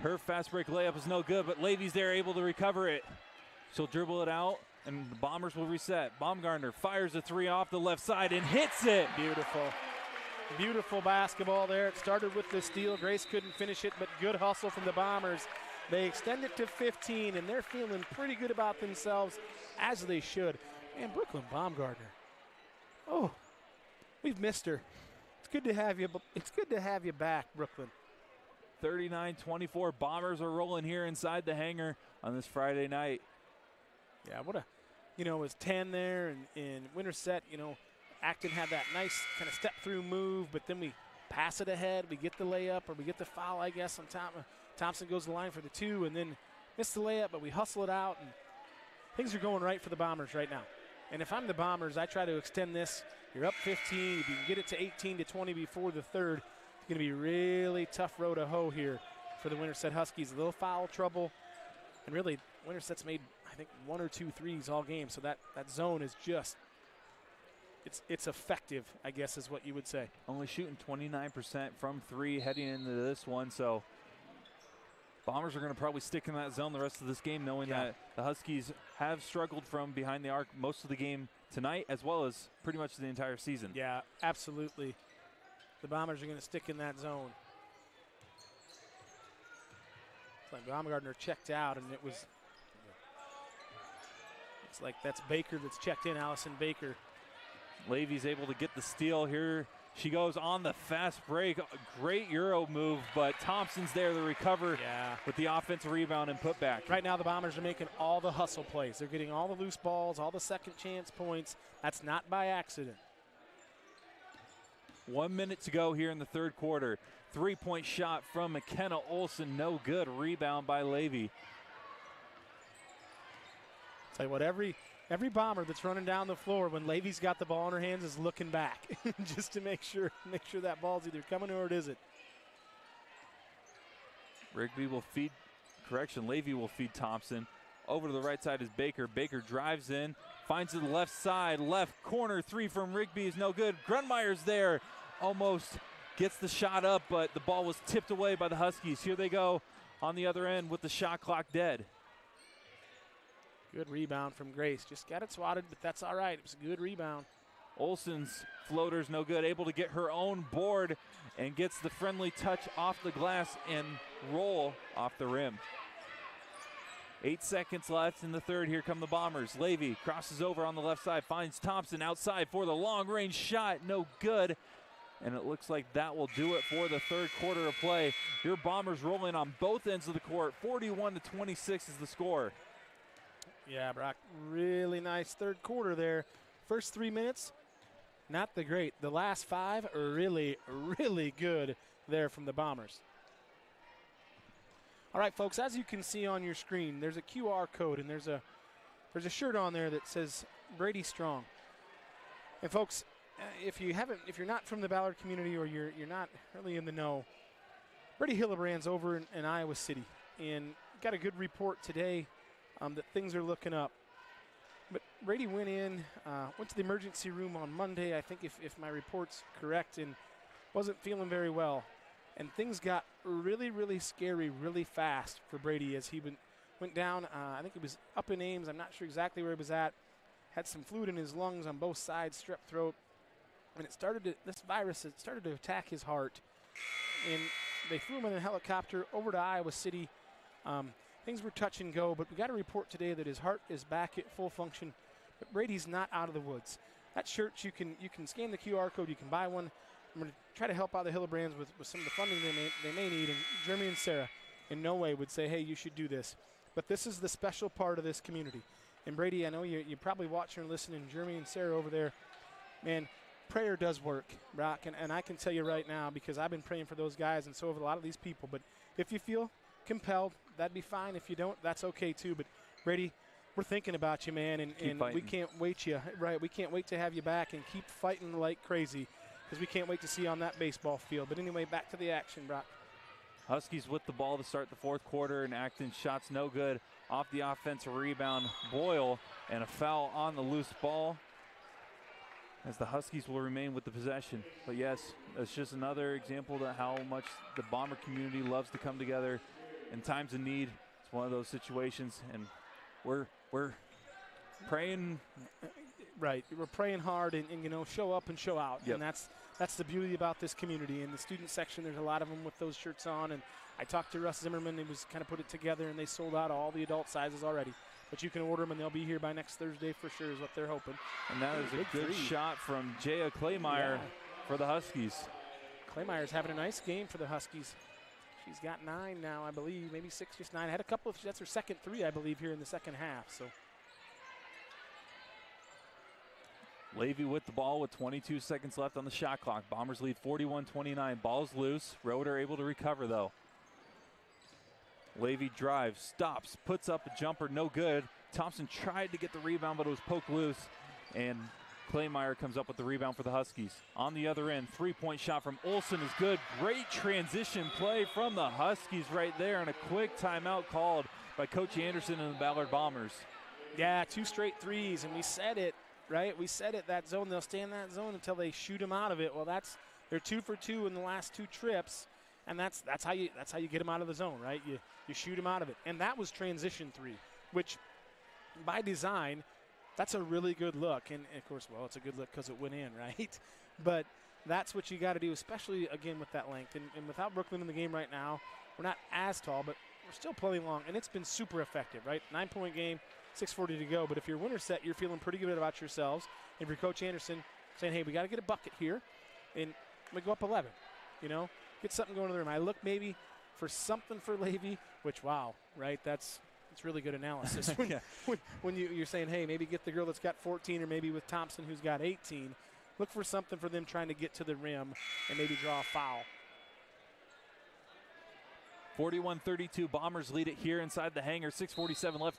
Her fast break layup is no good, but Levy's there able to recover it. She'll dribble it out, and the Bombers will reset. Baumgartner fires a 3 off the left side and hits it. Beautiful. Beautiful basketball there. It started with the steal. Grace couldn't finish it, but good hustle from the Bombers. They extend it to 15, and they're feeling pretty good about themselves, as they should. And Brooklyn Baumgartner. Oh, we've missed her. Good to have you. It's good to have you back, Brooklyn. 39-24. Bombers are rolling here inside the hangar on this Friday night. Yeah, it was 10 there, and in Winterset, Acton had that nice kind of step-through move, but then we pass it ahead. We get the layup, or we get the foul, I guess, on Thompson goes to the line for the 2, and then miss the layup, but we hustle it out, and things are going right for the Bombers right now. And if I'm the Bombers, I try to extend this. You're up 15. If you can get it to 18 to 20 before the 3rd, it's going to be really tough row to hoe here for the Winterset Huskies. A little foul trouble. And really, Winterset's made, I think, 1 or 2 threes all game. So that zone is just, it's effective, I guess is what you would say. Only shooting 29% from 3 heading into this one. So Bombers are going to probably stick in that zone the rest of this game, knowing that the Huskies have struggled from behind the arc most of the game tonight, as well as pretty much the entire season. Yeah, absolutely. The Bombers are going to stick in that zone. It's like Baumgartner checked out, and it's like that's Baker that's checked in, Allison Baker. Levy's able to get the steal here. She goes on the fast break. Great Euro move, but Thompson's there to recover with the offensive rebound and putback. Right now the Bombers are making all the hustle plays. They're getting all the loose balls, all the second chance points. That's not by accident. 1 minute to go here in the 3rd quarter. 3-point shot from McKenna Olson. No good. Rebound by Levy. Tell you what, every Bomber that's running down the floor when Levy's got the ball in her hands is looking back just to make sure that ball's either coming or it isn't. Levy will feed Thompson. Over to the right side is Baker. Baker drives in, finds the left side, left corner 3 from Rigby is no good. Grunmeyer's there, almost gets the shot up, but the ball was tipped away by the Huskies. Here they go on the other end with the shot clock dead. Good rebound from Grace. Just got it swatted, but that's all right. It was a good rebound. Olsen's floater's no good, able to get her own board and gets the friendly touch off the glass and roll off the rim. 8 seconds left in the third. Here come the Bombers. Levy crosses over on the left side, finds Thompson outside for the long-range shot. No good. And it looks like that will do it for the third quarter of play. Your Bombers rolling on both ends of the court. 41-26 is the score. Yeah, Brock, really nice third quarter there. First 3 minutes, not the great. The last 5 are really, really good there from the Bombers. All right, folks, as you can see on your screen, there's a QR code, and there's a shirt on there that says Brady Strong. And folks, if you're not from the Ballard community or you're not really in the know, Brady Hillebrand's over in Iowa City, and got a good report today that things are looking up. But Brady went to the emergency room on Monday, I think if my report's correct, and wasn't feeling very well. And things got really, really scary really fast for Brady as he went down. I think it was up in Ames. I'm not sure exactly where he was at. Had some fluid in his lungs on both sides, strep throat. And this virus started to attack his heart. And they flew him in a helicopter over to Iowa City. Things were touch and go, but we got a report today that his heart is back at full function. But Brady's not out of the woods. That shirt, you can scan the QR code, you can buy one. I'm going to try to help out the Hillebrands with some of the funding they may need. And Jeremy and Sarah in no way would say, hey, you should do this. But this is the special part of this community. And Brady, I know you're probably watching and listening. Jeremy and Sarah over there, man, prayer does work, Brock. And I can tell you right now, because I've been praying for those guys and so have a lot of these people. But if you feel compelled, that'd be fine. If you don't, that's okay too. But Brady, we're thinking about you, man, and we can't wait we can't wait to have you back and keep fighting like crazy, because we can't wait to see you on that baseball field. But anyway, back to the action, Brock. Huskies with the ball to start the fourth quarter, and Acton shots no good off the offensive rebound. Boyle, and a foul on the loose ball as the Huskies will remain with the possession. But yes, it's just another example of how much the Bomber community loves to come together in times of need. It's one of those situations, and we're praying. Right, we're praying hard and show up and show out. Yep. And that's the beauty about this community. In the student section, there's a lot of them with those shirts on. And I talked to Russ Zimmerman. He was kind of put it together, and they sold out all the adult sizes already. But you can order them, and they'll be here by next Thursday for sure is what they're hoping. And that is a good shot from Jaya Claymeyer for the Huskies. Claymeyer's having a nice game for the Huskies. She's got 9 now, I believe, maybe 6, just 9. Had a couple that's her second 3, I believe, here in the second half. So Levy with the ball with 22 seconds left on the shot clock. Bombers lead 41-29. Ball's loose. Roeder able to recover, though. Levy drives, stops, puts up a jumper, no good. Thompson tried to get the rebound, but it was poked loose. And Claymeyer comes up with the rebound for the Huskies. On the other end, three-point shot from Olsen is good. Great transition play from the Huskies right there, and a quick timeout called by Coach Anderson and the Ballard Bombers. Yeah, 2 straight threes, and we said it, right? We said it, that zone. They'll stay in that zone until they shoot them out of it. Well, they're 2 for 2 in the last 2 trips, and that's how you get them out of the zone, right? You shoot them out of it. And that was transition 3, which by design, that's a really good look. And of course, well, it's a good look because it went in, right? But that's what you got to do, especially again with that length. And without Brooklyn in the game right now, we're not as tall, but we're still playing long, and it's been super effective, right? 9-point game, 6:40 to go. But if you're Winterset, you're feeling pretty good about yourselves. And if you're Coach Anderson saying, hey, we got to get a bucket here, and we go up 11, get something going in the room. I look maybe for something for Levy, which, wow, right? It's really good analysis. When you're saying, hey, maybe get the girl that's got 14, or maybe with Thompson who's got 18. Look for something for them trying to get to the rim and maybe draw a foul. 41-32, Bombers lead it here inside the hangar. 6:47 left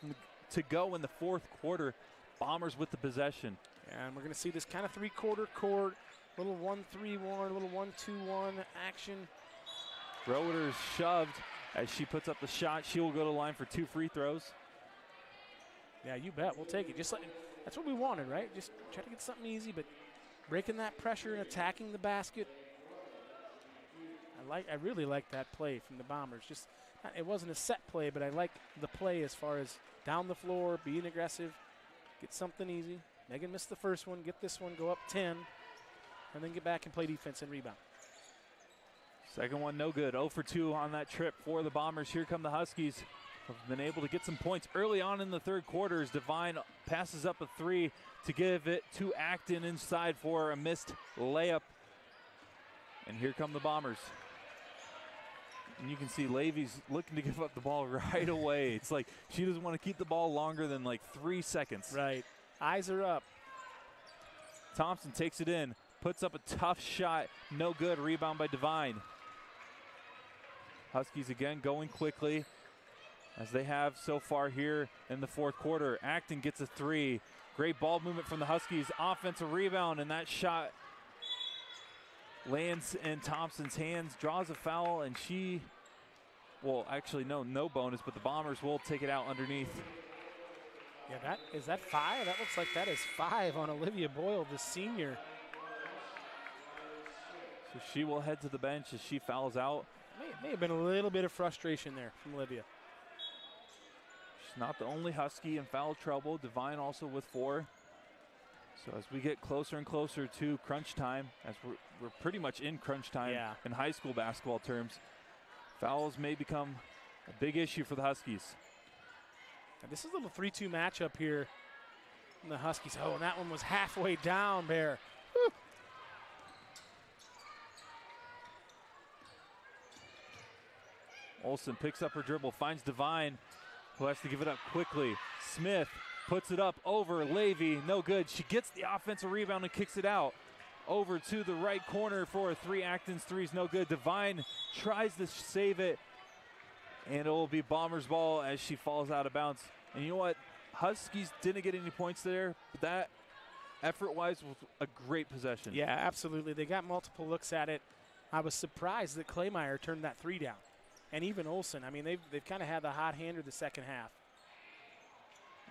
to go in the fourth quarter. Bombers with the possession. And we're going to see this kind of three-quarter court, little 1-3-1, little 1-2-1 action. Roeder's shoved as she puts up the shot. She will go to the line for 2 free throws. Yeah, you bet. We'll take it. That's what we wanted, right? Just try to get something easy, but breaking that pressure and attacking the basket. I really like that play from the Bombers. Just it wasn't a set play, but I like the play as far as down the floor, being aggressive, get something easy. Megan missed the first one, get this one, go up 10, and then get back and play defense and rebound. Second one no good. 0 for 2 on that trip for the Bombers. Here come the Huskies. Have been able to get some points early on in the third quarter as Devine passes up a three to give it to Acton inside for a missed layup. And here come the Bombers. And you can see Levy's looking to give up the ball right away. It's like she doesn't want to keep the ball longer than like 3 seconds. Right. Eyes are up. Thompson takes it in, puts up a tough shot. No good. Rebound by Devine. Huskies again going quickly, as they have so far here in the fourth quarter. Acton gets a three. Great ball movement from the Huskies. Offensive rebound, and that shot lands in Thompson's hands, draws a foul, and she, well, actually no bonus, but the Bombers will take it out underneath. Yeah, is that 5? That looks like that is 5 on Olivia Boyle, the senior. So she will head to the bench as she fouls out. May have been a little bit of frustration there from Olivia. She's not the only Husky in foul trouble. Devine also with 4. So as we get closer and closer to crunch time, as we're pretty much in crunch time in high school basketball terms, fouls may become a big issue for the Huskies. Now this is a little 3-2 matchup here from the Huskies. Oh, and that one was halfway down, Bear. Whew. Olsen picks up her dribble, finds Devine, who has to give it up quickly. Smith puts it up over Levy, no good. She gets the offensive rebound and kicks it out. Over to the right corner for a 3. Acton's three is no good. Devine tries to save it, and it will be Bombers ball as she falls out of bounds. And you know what? Huskies didn't get any points there, but that effort-wise was a great possession. Yeah, absolutely. They got multiple looks at it. I was surprised that Claymire turned that 3 down. And even Olsen, I mean, they've kind of had the hot hand of the second half.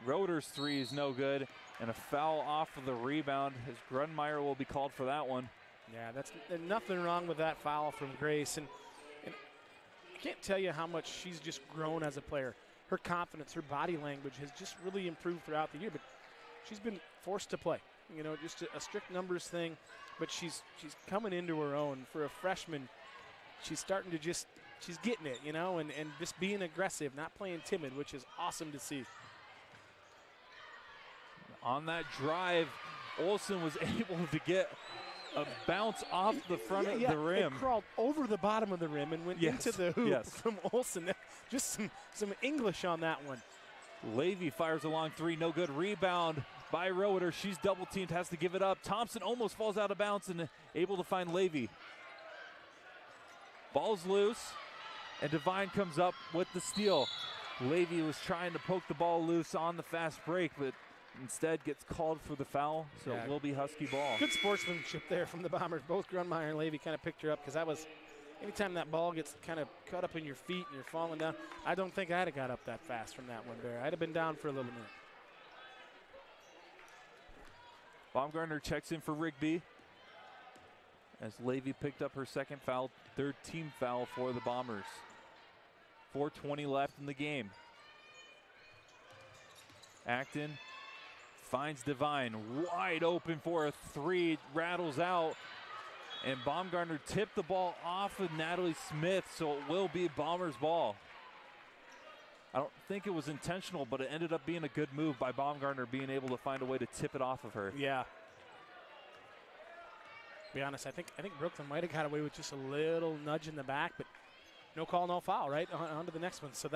Roeder's three is no good, and a foul off of the rebound as Grunmeyer will be called for that one. Yeah, there's nothing wrong with that foul from Grace. And I can't tell you how much she's just grown as a player. Her confidence, her body language has just really improved throughout the year. But she's been forced to play, you know, just a strict numbers thing. But she's coming into her own. For a freshman, she's starting to she's getting it, you know, and just being aggressive, not playing timid, which is awesome to see. On that drive, Olsen was able to get a bounce off the front of the rim. It crawled over the bottom of the rim and went into the hoop from Olsen. Just some English on that one. Levy fires a long three, no good. Rebound by Roeder. She's double teamed, has to give it up. Thompson almost falls out of bounds and able to find Levy. Ball's loose, and Devine comes up with the steal. Levy was trying to poke the ball loose on the fast break, but instead gets called for the foul, so it will be Husky ball. Good sportsmanship there from the Bombers. Both Grunmeyer and Levy kind of picked her up, because that was, anytime that ball gets kind of caught up in your feet and you're falling down, I don't think I'd have got up that fast from that one, Bear. I'd have been down for a little minute. Baumgartner checks in for Rigby as Levy picked up her second foul, third team foul for the Bombers. 4:20 left in the game. Acton finds Devine wide open for a three, rattles out, and Baumgartner tipped the ball off of Natalie Smith, so it will be Bombers ball. I don't think it was intentional, but it ended up being a good move by Baumgartner, being able to find a way to tip it off of her. Yeah. To be honest, I think Brooklyn might have got away with just a little nudge in the back, but no call, no foul, right? On to the next one. So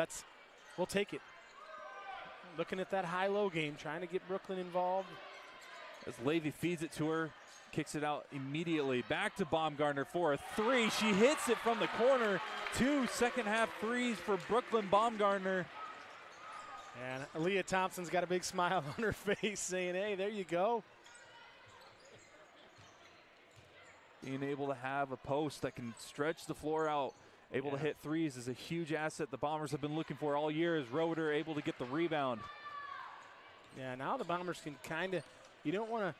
we'll take it. Looking at that high-low game, trying to get Brooklyn involved. As Levy feeds it to her, kicks it out immediately. Back to Baumgartner for a three. She hits it from the corner. 2 second-half threes for Brooklyn Baumgartner. And Aaliyah Thompson's got a big smile on her face saying, hey, there you go. Being able to have a post that can stretch the floor out, able to hit threes is a huge asset the Bombers have been looking for all year, as Roeder able to get the rebound. Yeah, now the Bombers can kind of, you don't want to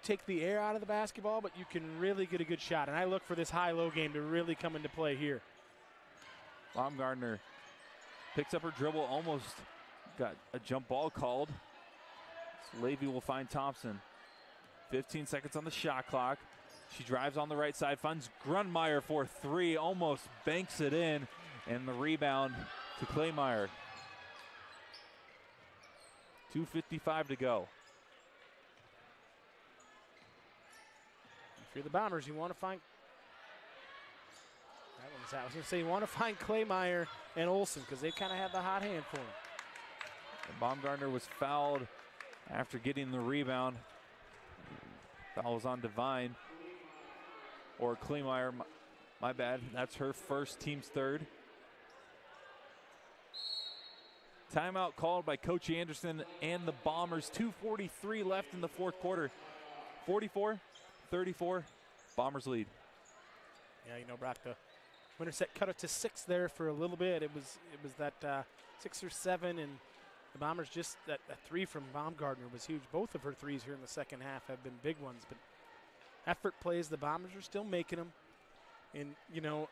take the air out of the basketball, but you can really get a good shot. And I look for this high-low game to really come into play here. Baumgartner picks up her dribble, almost got a jump ball called. So Levy will find Thompson. 15 seconds on the shot clock. She drives on the right side, finds Grunmeyer for three, almost banks it in, and the rebound to Claymeyer. 2:55 to go. If you're the Bombers, you want to find. That one's out. I was going to say you want to find Claymeyer and Olsen because they kind of have the hot hand for him. And Baumgartner was fouled after getting the rebound. Foul was on Devine. Or Claymeyer, my bad. That's her first, team's third. Timeout called by Coach Anderson and the Bombers. 2:43 left in the fourth quarter. 44-34, Bombers lead. Yeah, you know, Brock, the Winterset cut it to 6 there for a little bit. It was that 6 or 7, and the Bombers just that 3 from Baumgartner was huge. Both of her threes here in the second half have been big ones, but effort plays, the Bombers are still making them. And, you know,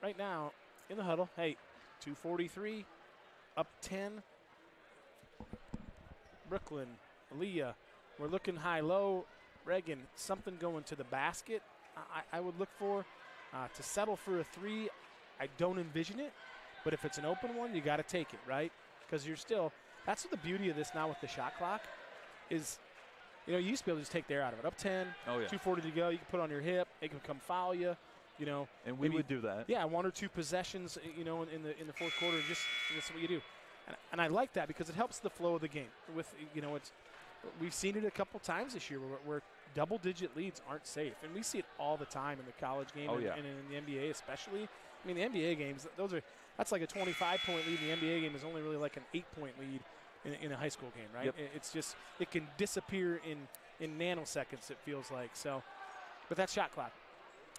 right now in the huddle, hey, 2:43, up 10. Brooklyn, Aaliyah, we're looking high-low. Reagan, something going to the basket I would look for. To settle for a 3, I don't envision it. But if it's an open one, you got to take it, right? Because you're still – that's what the beauty of this now with the shot clock is, you know, you used to be able to just take the air out of it. Up 10, Oh, yeah. 2:40 to go. You can put it on your hip. They can come foul you, you know. And we maybe, would do that. Yeah, 1 or 2 possessions, you know, in the fourth quarter. Just that's what you do. And I like that because it helps the flow of the game. With, you know, we've seen it a couple times this year where double-digit leads aren't safe. And we see it all the time in the college game and in the NBA especially. I mean, the NBA games, that's like a 25-point lead. The NBA game is only really like an 8-point lead in a high school game, right? Yep. It's just, it can disappear in nanoseconds, it feels like. So, but that shot clock.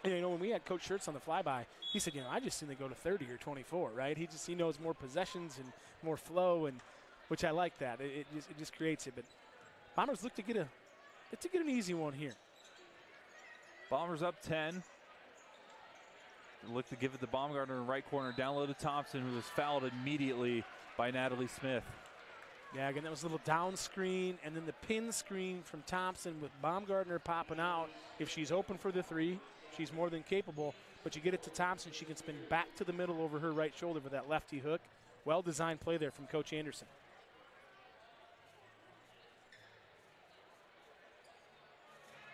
And, you know, when we had Coach Schertz on the flyby, he said, you know, I just seen they go to 30 or 24, right? He knows more possessions and more flow, and which I like that. It just creates it. But Bombers look to get an easy one here. Bombers up 10. Look to give it to Baumgartner in right corner. Down low to Thompson, who was fouled immediately by Natalie Smith. Yeah, again, that was a little down screen, and then the pin screen from Thompson with Baumgartner popping out. If she's open for the 3, she's more than capable. But you get it to Thompson, she can spin back to the middle over her right shoulder for that lefty hook. Well-designed play there from Coach Anderson.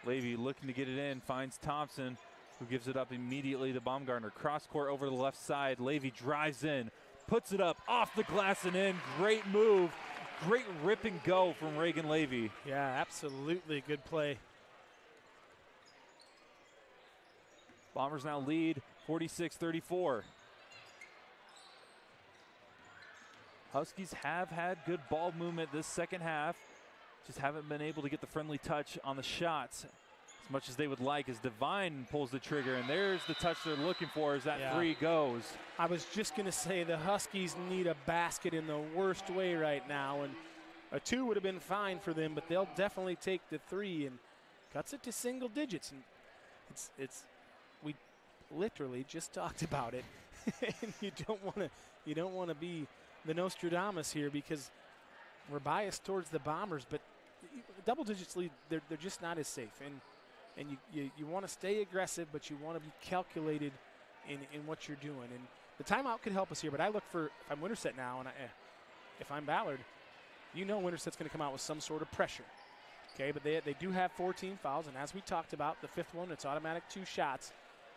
Levy looking to get it in, finds Thompson, who gives it up immediately to Baumgartner. Cross court over the left side. Levy drives in, puts it up off the glass and in. Great move. Great rip and go from Reagan Levy. Yeah, absolutely good play. Bombers now lead 46-34. Huskies have had good ball movement this second half. Just haven't been able to get the friendly touch on the shots as much as they would like, as Devine pulls the trigger, and there's the touch they're looking for as that 3 goes. I was just going to say the Huskies need a basket in the worst way right now, and a 2 would have been fine for them, but they'll definitely take the 3 and cuts it to single digits. And we literally just talked about it, and you don't want to be the Nostradamus here because we're biased towards the Bombers, but double digits lead, they're just not as safe. And you want to stay aggressive, but you want to be calculated in what you're doing. And the timeout could help us here, but I look for, if I'm Winterset now, and if I'm Ballard, you know Winterset's going to come out with some sort of pressure. Okay, but they do have 14 fouls, and as we talked about, the 5th one, it's automatic 2 shots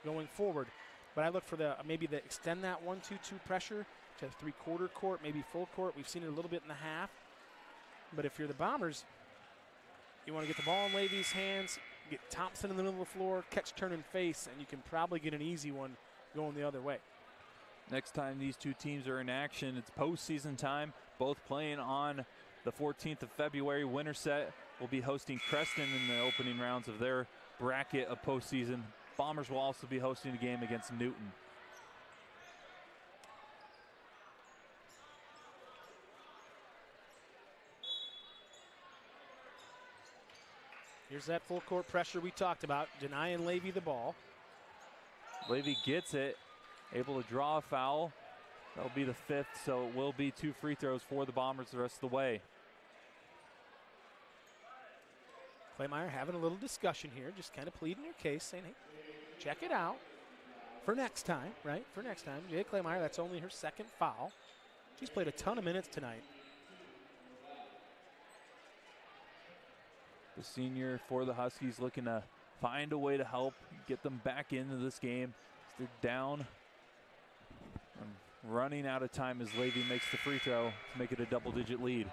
going forward. But I look for maybe extend that 1-2-2 pressure to 3/4 court, maybe full court. We've seen it a little bit in the half. But if you're the Bombers, you want to get the ball in Levy's hands, get Thompson in the middle of the floor, catch, turn, and face, and you can probably get an easy one going the other way. Next time these two teams are in action, it's postseason time, both playing on the 14th of February. Winterset will be hosting Creston in the opening rounds of their bracket of postseason. Bombers will also be hosting a game against Newton. Here's that full court pressure we talked about, denying Levy the ball. Levy gets it, able to draw a foul. That'll be the 5th, so it will be 2 free throws for the Bombers the rest of the way. Claymire having a little discussion here, just kind of pleading their case, saying, hey, check it out for next time, right? For next time. Jay Claymire, that's only her 2nd foul. She's played a ton of minutes tonight. The senior for the Huskies looking to find a way to help get them back into this game. They're down and running out of time as Levy makes the free throw to make it a double-digit lead.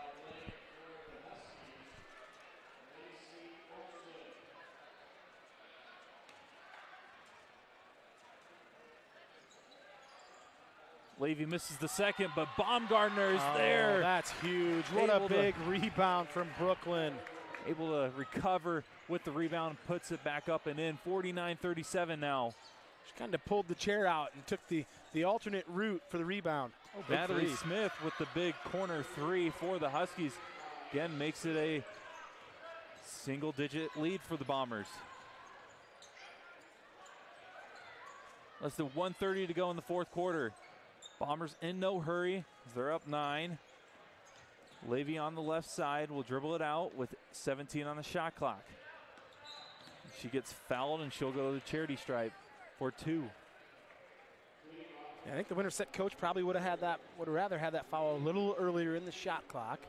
Levy misses the 2nd, but Baumgartner's there. That's huge. What a big rebound from Brooklyn. Able to recover with the rebound, puts it back up and in. 49-37 now. She kind of pulled the chair out and took the alternate route for the rebound. Natalie Smith with the big corner 3 for the Huskies. Again, makes it a single-digit lead for the Bombers. Less than 1:30 to go in the 4th quarter. Bombers in no hurry as they're up 9. Levy on the left side will dribble it out with 17 on the shot clock. She gets fouled and she'll go to the charity stripe for 2. Yeah, I think the Winterset coach probably would have rather had that foul a little earlier in the shot clock.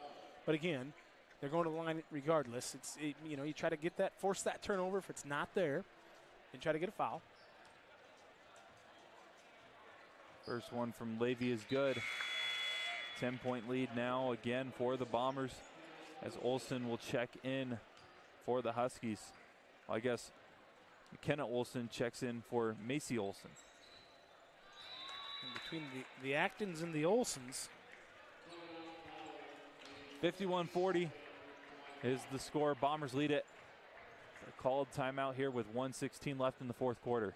But again, they're going to the line regardless. You try to force that turnover if it's not there, and try to get a foul. First one from Levy is good. 10-point lead now again for the Bombers as Olsen will check in for the Huskies. Well, I guess McKenna Olsen checks in for Macy Olsen. And between the Actons and the Olsens. 51-40 is the score. Bombers lead it. A called timeout here with 1:16 left in the 4th quarter.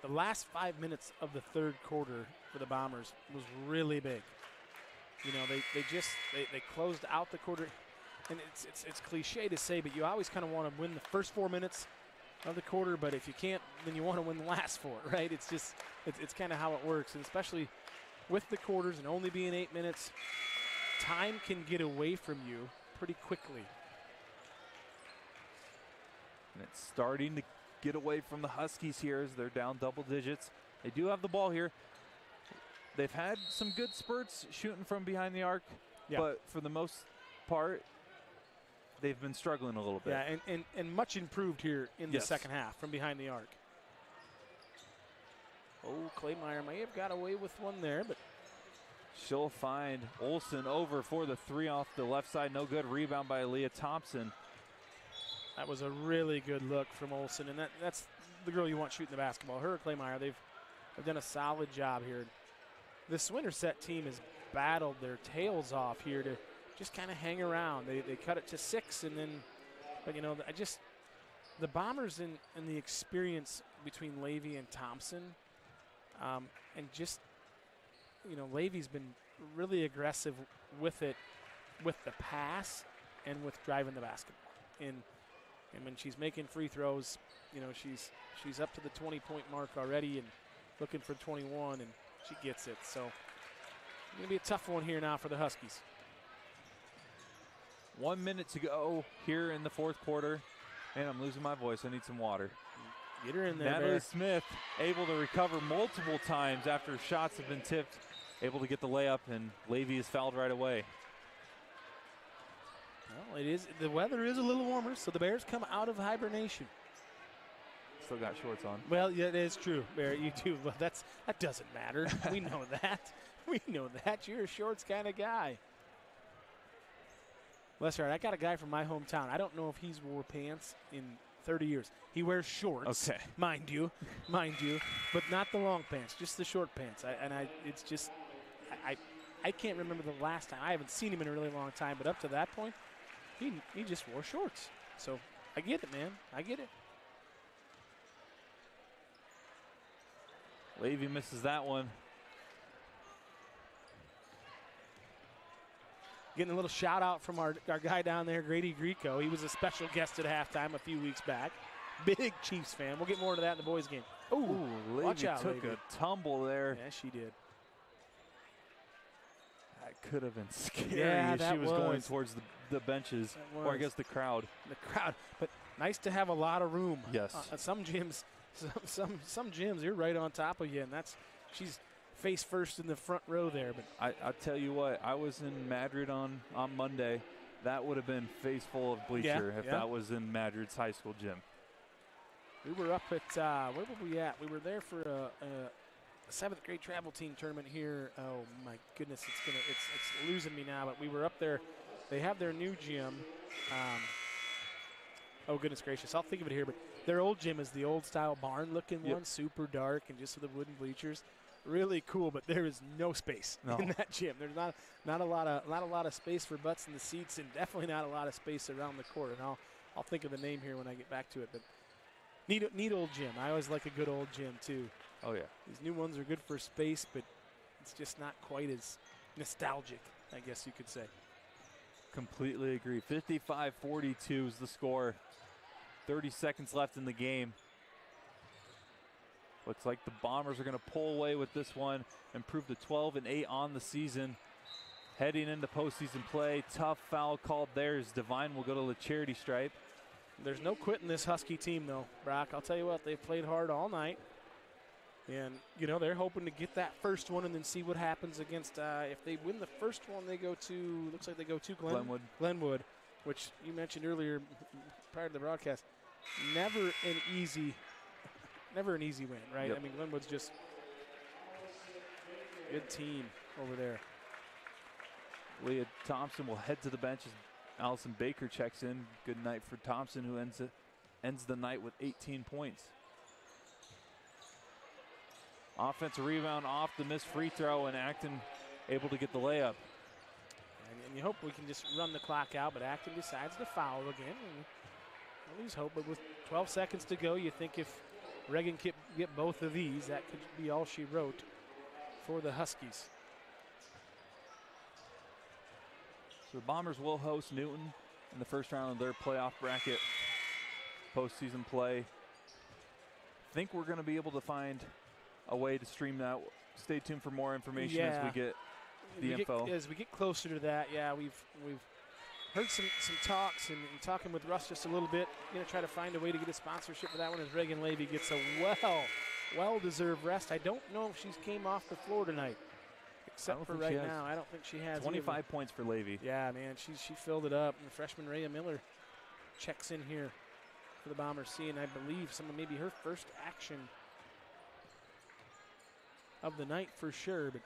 The last 5 minutes of the 3rd quarter for the Bombers was really big. They closed out the quarter, and it's cliche to say, but you always kind of want to win the first 4 minutes of the quarter, but if you can't, then you want to win the last 4, right? It's kind of how it works, and especially with the quarters and only being 8 minutes, time can get away from you pretty quickly. And it's starting to get away from the Huskies here as they're down double digits. They do have the ball here. They've had some good spurts shooting from behind the arc, but for the most part, they've been struggling a little bit. Yeah, and much improved here in the 2nd half from behind the arc. Oh, Claymire may have got away with one there, but she'll find Olsen over for the 3 off the left side. No good. Rebound by Aaliyah Thompson. That was a really good look from Olsen, and that's the girl you want shooting the basketball. Her or Claymire, they've done a solid job here. This Winterset team has battled their tails off here to just kind of hang around. They cut it to 6, and then, but the Bombers and the experience between Levy and Thompson, and Levy's been really aggressive with it, with the pass and with driving the basketball. And when she's making free throws, she's up to the 20-point mark already and looking for 21, and she gets it. So it's going to be a tough one here now for the Huskies. 1 minute to go here in the 4th quarter. Man, I'm losing my voice. I need some water. Get her in there, Natalie Bear. Smith able to recover multiple times after shots have been tipped. Able to get the layup, and Levy is fouled right away. Well, the weather is a little warmer, so the Bears come out of hibernation. Still got shorts on. Well, yeah, that is true, Bear. You do. Well, that doesn't matter. We know that. We know that. You're a shorts kind of guy. Well, that's right. I got a guy from my hometown. I don't know if he's wore pants in 30 years. He wears shorts, okay, mind you, but not the long pants, just the short pants. I can't remember the last time. I haven't seen him in a really long time, but up to that point, he just wore shorts. So I get it, man. I get it. Levy misses that one. Getting a little shout out from our guy down there, Grady Greco. He was a special guest at halftime a few weeks back. Big Chiefs fan. We'll get more into that in the boys' game. Ooh, watch Levy out, took Levy. a tumble there. Yeah, she did. That could have been scary Yeah, if that she was going was. towards the benches, That or I was. guess the crowd. The crowd, but nice to have a lot of room. Yes. Some gyms, some gyms, you're right on top of you, and she's face first in the front row there. But I tell you what, I was in Madrid on Monday. That would have been face full of bleacher if that was in Madrid's high school gym. we were up at where were we at? We were there for a 7th grade travel team tournament here. Oh my goodness, it's losing me now. But we were up there. They have their new gym. Oh goodness gracious, I'll think of it here. But their old gym is the old style barn looking one, super dark and just with the wooden bleachers. Really cool, but there is no space in that gym. There's not a lot of space for butts in the seats, and definitely not a lot of space around the court. And I'll think of the name here when I get back to it. But neat old gym. I always like a good old gym too. Oh yeah. These new ones are good for space, but it's just not quite as nostalgic, I guess you could say. Completely agree. 55-42 is the score. 30 seconds left in the game. Looks like the Bombers are going to pull away with this one, improve to 12-8 on the season. Heading into postseason play, tough foul called there as Devine will go to the charity stripe. There's no quitting this Husky team, though, Brock. I'll tell you what, they've played hard all night. And, they're hoping to get that first one and then see what happens against, if they win the first one, they go to, looks like they go to Glenwood, which you mentioned earlier prior to the broadcast. Never an easy win, right? Yep. I mean, Glenwood's just a good team over there. Leah Thompson will head to the bench as Allison Baker checks in. Good night for Thompson, who ends the night with 18 points. Offensive rebound off the missed free throw, and Acton able to get the layup. And you hope we can just run the clock out, but Acton decides to foul again. And I lose hope, but with 12 seconds to go, you think if Reagan can get both of these, that could be all she wrote for the Huskies. So the Bombers will host Newton in the first round of their playoff bracket postseason play. Think we're going to be able to find a way to stream that. Stay tuned for more information as we get the info. As we get closer to that, we've heard some talks and talking with Russ just a little bit. Try to find a way to get a sponsorship for that one as Reagan Levy gets a well-deserved rest. I don't know if she's came off the floor tonight, except for right now. I don't think she has. 25 points for Levy. Yeah, man, she filled it up. And the freshman Rhea Miller checks in here for the Bombers, seeing I believe maybe her first action of the night for sure. But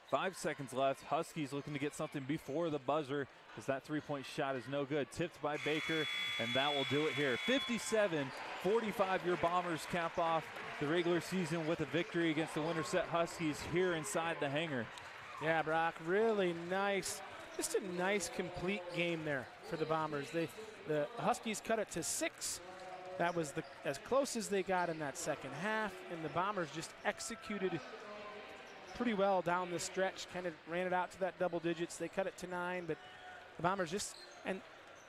5 seconds left. Huskies looking to get something before the buzzer as that three-point shot is no good. Tipped by Baker, and that will do it here. 57-45, your Bombers cap off the regular season with a victory against the Winterset Huskies here inside the hangar. Yeah, Brock, really nice. Just a nice complete game there for the Bombers. The Huskies cut it to 6. That was as close as they got in that second half, and the Bombers just executed pretty well down the stretch, kind of ran it out to that double digits. They cut it to 9, but the Bombers and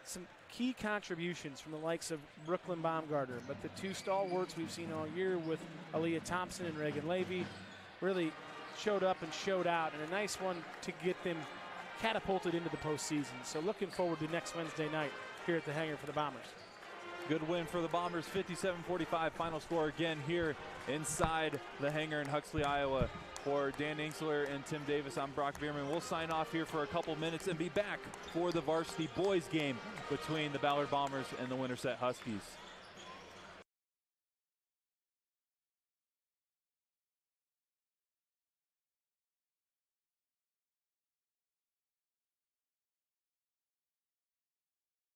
some key contributions from the likes of Brooklyn Baumgartner, but the two stalwarts we've seen all year with Aaliyah Thompson and Reagan Levy really showed up and showed out, and a nice one to get them catapulted into the postseason. So looking forward to next Wednesday night here at the hangar for the Bombers. Good win for the Bombers, 57-45. Final score again here inside the hangar in Huxley, Iowa. For Dan Ingsler and Tim Davis, I'm Brock Bierman. We'll sign off here for a couple minutes and be back for the varsity boys game between the Ballard Bombers and the Winterset Huskies.